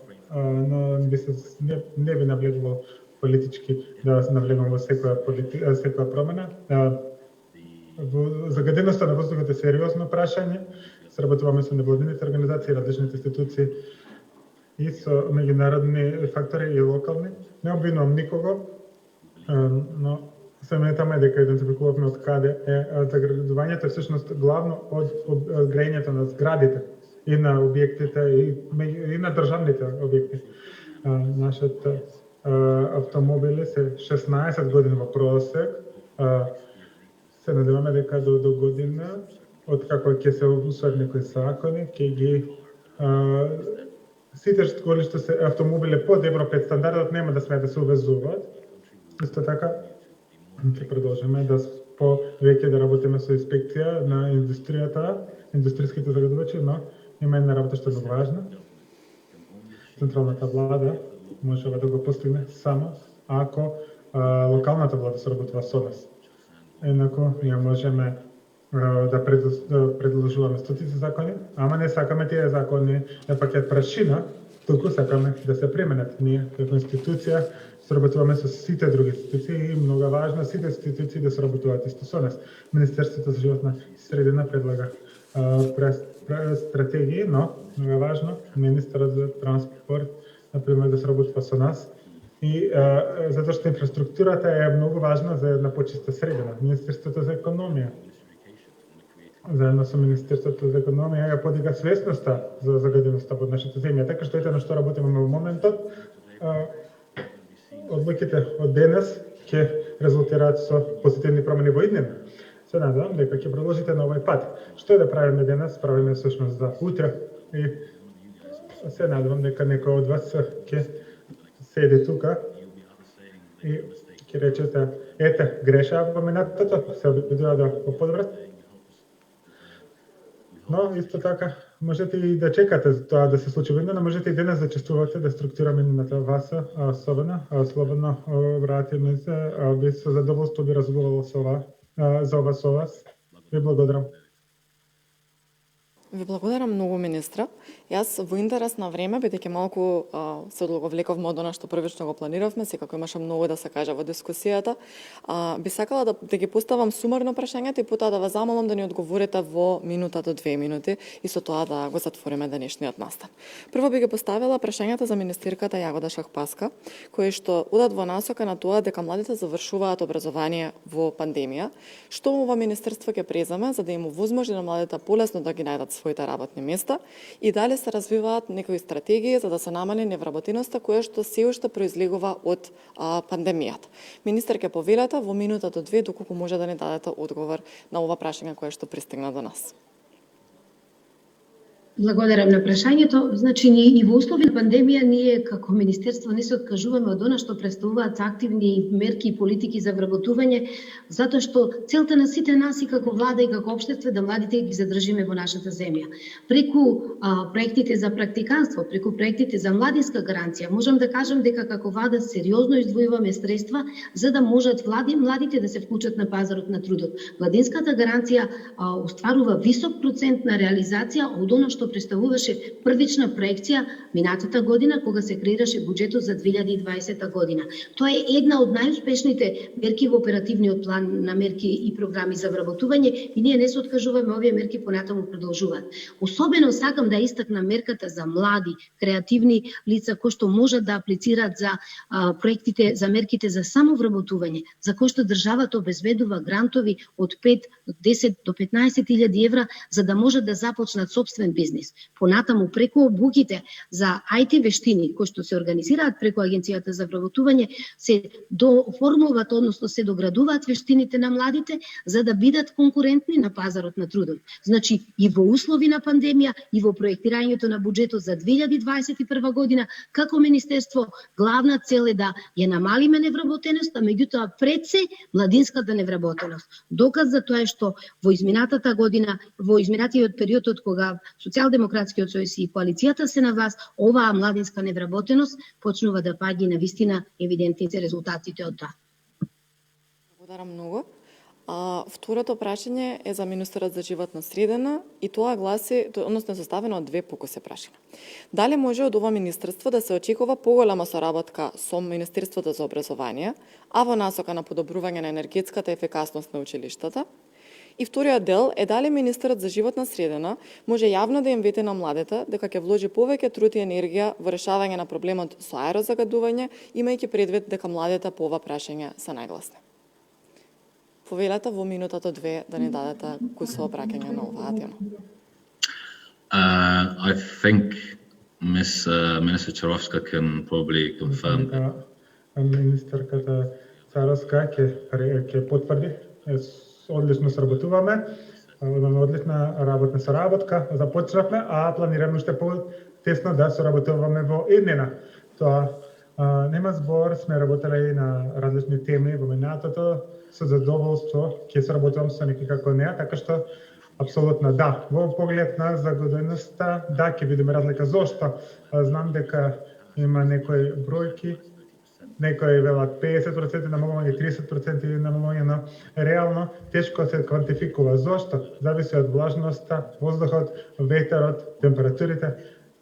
не би навлегувал политички да навлегувам во секоја промена. Загаденоста на воздухот е сериозно прашање. Сработуваме со невладините организации, различните институции и со меѓународни фактори и локални. Не обвинувам никого, но сметаме дека идентификувавме од каде е заградувањето, всушност главно од грејењето на зградите и на објектите и на државните објекти. Нашите автомобили се 16 години во просек. Се надеваме дека до година, откако ќе се усвојат некои закони, ќе ги сите кои што се автомобили под Евро 5 стандардот нема да смеат да се увезуваат. Исто така ќе продолжиме да повеќе да работиме со инспекција на индустријата, индустријските загадувачи, но има една работа што е многу важна. Централната влада може да го постигне само ако локалната влада соработува со нас. Инаку ние можеме да предложуваме стотици закони, ама не сакаме тие закони на пакет прашина, туку сакаме да се применат. Ние како институција соработуваме со сите други институции и многу важно сите институции да соработуваат исто со нас. Министерството за животна средина предлага стратегии, но многу важно министерот за транспорт например да сработува со нас. И затоа што инфраструктурата е многу важна за една почиста средина. Министерството за економија заедно со Министерството за економија ја подига свесноста за загаденоста под нашата земја, така што ете на што работиме во моментот. Одлуките од денес ќе резултираат со позитивни промени во иднина. Се надевам дека ќе продолжите на овој пат. Што да правиме денес, правиме всушност за утре и се надевам дека некој од вас ќе седи тука и ќе речете, ете, греша во минатото, се обидува да го подобрат. Но исто така можете и да чекате за тоа да се случи во иднина, можете и денес да чествувате, да структураме иднината васа, слободно вратиме се, би со задоволство би разговарал за ова со вас. Ви благодарам. Ви благодарам многу, министра. Јас во интерес на време, бидејќи малку се одлоговлековме од она што првично го планиравме, секако имаше многу да се каже во дискусијата, би сакала да ги поставам сумарно прашањето и потоа да ве замолам да ни одговорите во минута до 2 минути и со тоа да го затвориме денешниот настан. Прво би ги поставила прашањето за министерката Јагода Шахпаска, кои што одат во насока на тоа дека младите завршуваат образование во пандемија. Што ова министерство ќе преземе за да им овозможи на младите полесно да ги најдат своите работни места и дали се развиваат некои стратегии за да се намали невработеноста која што се уште произлегува од пандемијата. Министер, ќе повелете во минута до 2 доколку може да ни дадете одговор на ова прашање кое што пристигна до нас. Благодарам на прашањето. Значи, и во услови на пандемија, ние како Министерство не се откажуваме од она што представуваат активни мерки и политики за вработување, затоа што целта на сите нас и како влада и како општество е да младите ги задржиме во нашата земја. Преку проектите за практиканство, преку проектите за младинска гаранција, можам да кажам дека како влада сериозно издвојуваме средства за да можат младите да се вклучат на пазарот на трудот. Младинската гаранција остварува висок процент на реализација од она што представуваше првична проекција минатата година кога се креираше буџетот за 2020 година. Тоа е една од најуспешните мерки во оперативниот план на мерки и програми за вработување и ние не се откажуваме, овие мерки понатаму продолжуваат. Особено сакам да истакнам мерката за млади, креативни лица кои што можат да аплицираат за проектите, за мерките за самовработување, за кои што државата обезбедува грантови од 5, 10 до 15.000 евра за да можат да започнат собствен бизнес. Понатаму преку обуките за IT вештини кои што се организираат преку Агенцијата за вработување се дооформуваат, односно се доградуваат вештините на младите за да бидат конкурентни на пазарот на трудот. Значи и во услови на пандемија и во проектирањето на буџетот за 2021 година како министерство главна цел е да ја намалиме невработеноста, меѓутоа пред се младинската невработеност. Доказ за тоа е што во изминатата година, во изминатиот период од кога Социјалдемократскиот сојуз и коалицијата се на власт, оваа младинска невработеност почнува да паѓа на вистина евидентни се резултатите од тоа. Благодарам многу. Второто прашање е за министерот за животна средина и тоа гласи, односно е составено од 2 покуси прашања. Дали може од ова министерство да се очекува поголема соработка со Министерството за образование, а во насока на подобрување на енергетската ефикасност на училиштата? И вториот дел е дали министерот за животна средина може јавно да им вети на младите дека ќе вложи повеќе труд и енергија во решавање на проблемот со аерозагадување, имајќи предвид дека младите по ова прашање се најгласни. Повелете во минутата 2 да ни дадете кусо обраќање на оваа тема. I think Ms. Minister Charovska can probably confirm that. Министерката Царовска ќе потврди. Одлично сработуваме, имаме одлична работна соработка, започнавме, а планираме уште по-тесно да соработуваме во иднина. Тоа нема збор, сме работеле и на различни теми во минатото, со задоволство ќе соработувам со неки како неа, така што апсолутно да. Во поглед на загодеността, да, ќе видиме разлика. Зошто? Знам дека има некои бројки, некои велат 50% намалување, 30% намалување, но реално тешко се квантификува. Зошто? Зависи од влажноста, воздухот, ветерот, температурите.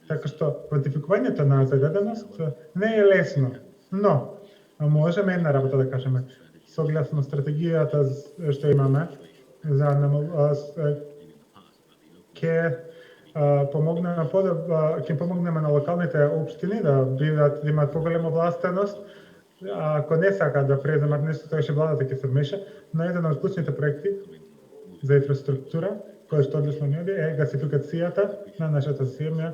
Така што квантификувањето на загаденост не е лесно. Но можеме една работа да кажеме. Согласно стратегијата што имаме за ќе помогнеме на локалните општини да имаат поголема властеност. Ако не сакаат да преземат нешто, тоа ќе владата ќе се вмеша, но еден од клучните проекти за инфраструктура, кој што одлично ни оди, е гасификацијата на нашата земја.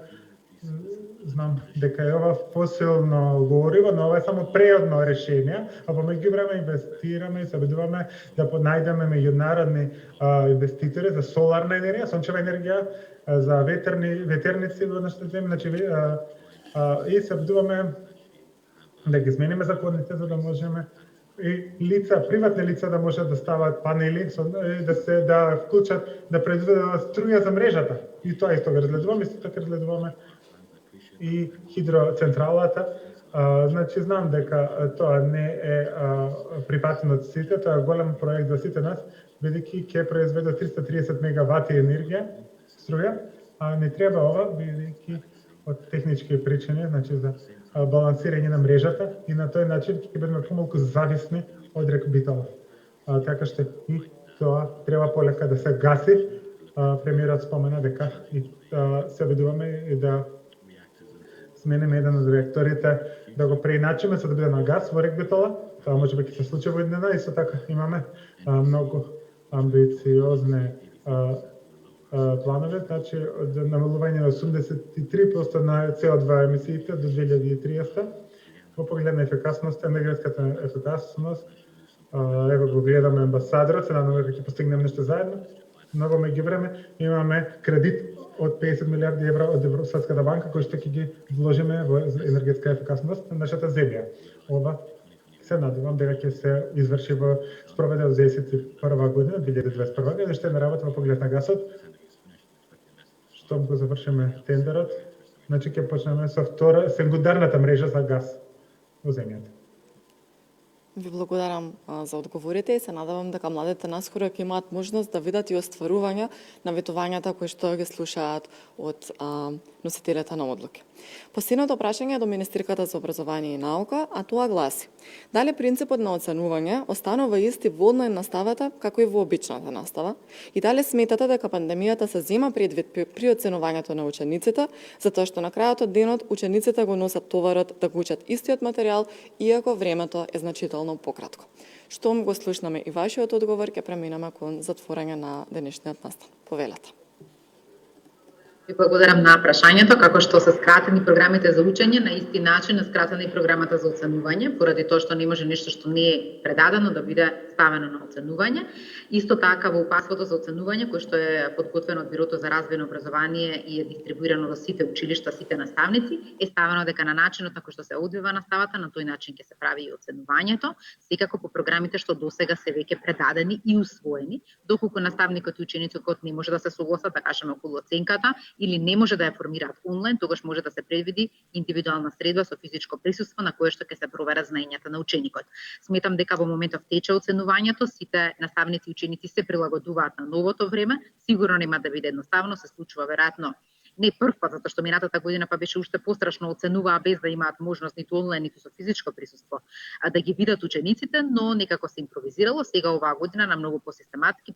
Знам дека е ова фосилно гориво, но ова е само преодно решение, а во меѓувреме инвестираме и се обидуваме да најдеме меѓународни инвеститори за соларна енергија, сончева енергија, за ветерници во нашата земја, значи и се обидуваме да ги измениме законите за да можеме и лица, приватни лица да можат да стават панели, да вклучат, да произведат струја за мрежата. И тоа исто го разгледуваме, исто така разгледуваме и хидроцентралата. Значи знам дека тоа не е припатено од сите, тоа е голем проект за сите нас, бидејќи ќе произведе 330 мегавати енергија, струја, не треба ова, бидејќи од технички причини, значи за балансирање на мрежата и на тој начин ќе бидеме помалку зависни од рекбитала. Така што и тоа треба полека да се гаси. Премиерот спомена дека и се обидуваме и да смениме еден од реакторите, да го преиначиме за да биде на газ во рекбитала. Тоа можеби ќе се случи во еднина, исто така имаме многу амбициозни планове, значи од намалување на 83% на CO2 емисиите до 2030 во поглед на ефикасност, енергетската ефикасност. Ево го гледаме амбасадорот, се надеваме дека ќе постигнеме нешто заедно. Но во меѓувреме имаме кредит од 50 милиарди евра од Европската банка кој што ќе ги вложиме во енергетска ефикасност на нашата земја. Ова се надевам дека ќе се изврши во спроведе од 2021 година, 2021 година, што е работа во поглед на гасот. Штом го завршиме тендерот, значи ќе почнеме со втора секундарната мрежа за газ во земјата. Ви благодарам за одговорите и се надевам дека младите наскоро ќе имаат можност да видат и остварување на ветувањата кои што ги слушаат од носителите на одлуки. Последното прашање е до министерката за образование и наука, а тоа гласи: дали принципот на оценување останува исти во онлайн наставата како и во обичната настава и дали сметате дека пандемијата се зема предвид при оценувањето на учениците, затоа што на крајот од денот учениците го носат товарот да го учат истиот материјал, иако времето е значително пократко. Штом го слушнаме и вашиот одговор, ќе преминеме кон затворање на денешниот настан. Повелете. Ви благодарам на прашањето, како што се скратени програмите за учење, на исти начин е скратена и програмата за оценување, поради тоа што не може нешто што не е предадено да биде ставено на оценување. Исто така во упатството за оценување, кој што е подготвено од Бирото за развојно образование и е дистрибуирано до сите училишта, сите наставници, е ставено дека на начинот на кој што се одвива наставата, на тој начин ќе се прави и оценувањето, секако по програмите што досега се веќе предадени и усвоени, доколку наставникот и ученицот не може да се согласат, да кажеме, околу оценката, или не може да ја формираат онлайн, тогаш може да се предвиди индивидуална средба со физичко присуство на кое што ќе се проверат знаењата на ученикот. Сметам дека во моментов тече оценувањето, сите наставници и ученици се прилагодуваат на новото време, сигурно нема да биде едноставно, се случува веројатно не прв пат, затоа што минатата година па беше уште пострашно, оценуваа без да имаат можност ниту онлайн, ниту со физичко присуство да ги видат учениците, но некако се импровизирало. Сега оваа година на многу посистематски,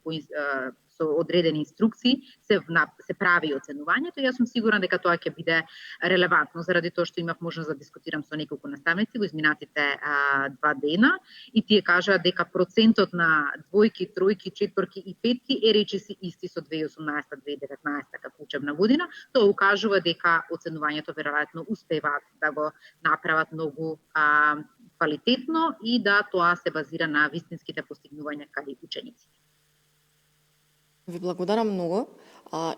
со одредени инструкции се прави оценувањето и јас сум сигурна дека тоа ќе биде релевантно, заради тоа што имав можност да дискутирам со неколку наставници во изминатите 2 дена и тие кажаа дека процентот на двојки, тројки, четворки и петки е речиси исти со 2018-2019 како учебна година. Тоа укажува дека оценувањето веројатно успеваат да го направат многу квалитетно и да тоа се базира на вистинските постигнувања кај учениците. Ви благодарам многу.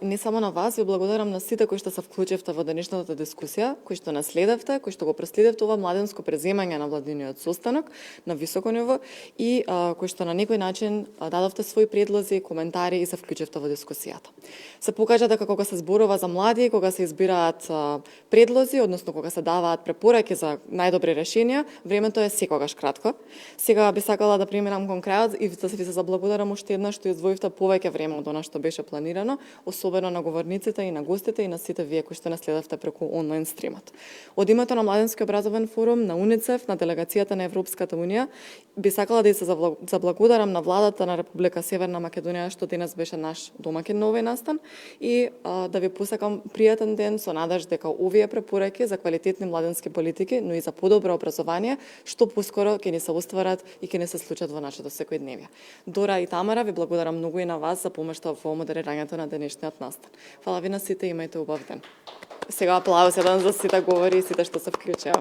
Не само на вас, ви благодарам на сите кои што се вклучивте во денешната дискусија, кои што наследевте, кои што го проследевте ова младенско преземање на владиниот состанок на високо ниво и кои што на некој начин дадовте своји предлози, коментари и се вклучивте во дискусијата. Се покажа дека кога се зборува за млади, кога се избираат предлози, односно кога се даваат препораки за најдобри решенија, времето е секогаш кратко. Сега би сакала да преминам кон крајот и да ви се заблагодарам уште еднаш што издвоивте повеќе време од она што беше планирано, особено на говорниците и на гостите и на сите вие кои што не следевте преку онлайн стримот. Од името на Младенски образовен форум, на УНИЦЕФ, на делегацијата на Европската унија, би сакала да се заблагодарам на владата на Република Северна Македонија што денес беше наш домаќин на овој настан и да ви посакам пријатен ден со надеж дека овие препораки за квалитетни младенски политики, но и за подобро образование, што поскоро ќе ни се остварат и ќе ни се случат во нашето секојдневие. Дора и Тамара, ви благодарам многу и на вас за помошта во модерирањето на денешниот настан. Фала ви на сите, имајте убав ден. Сега аплауз еден за сите говори и сите што се вклучеа.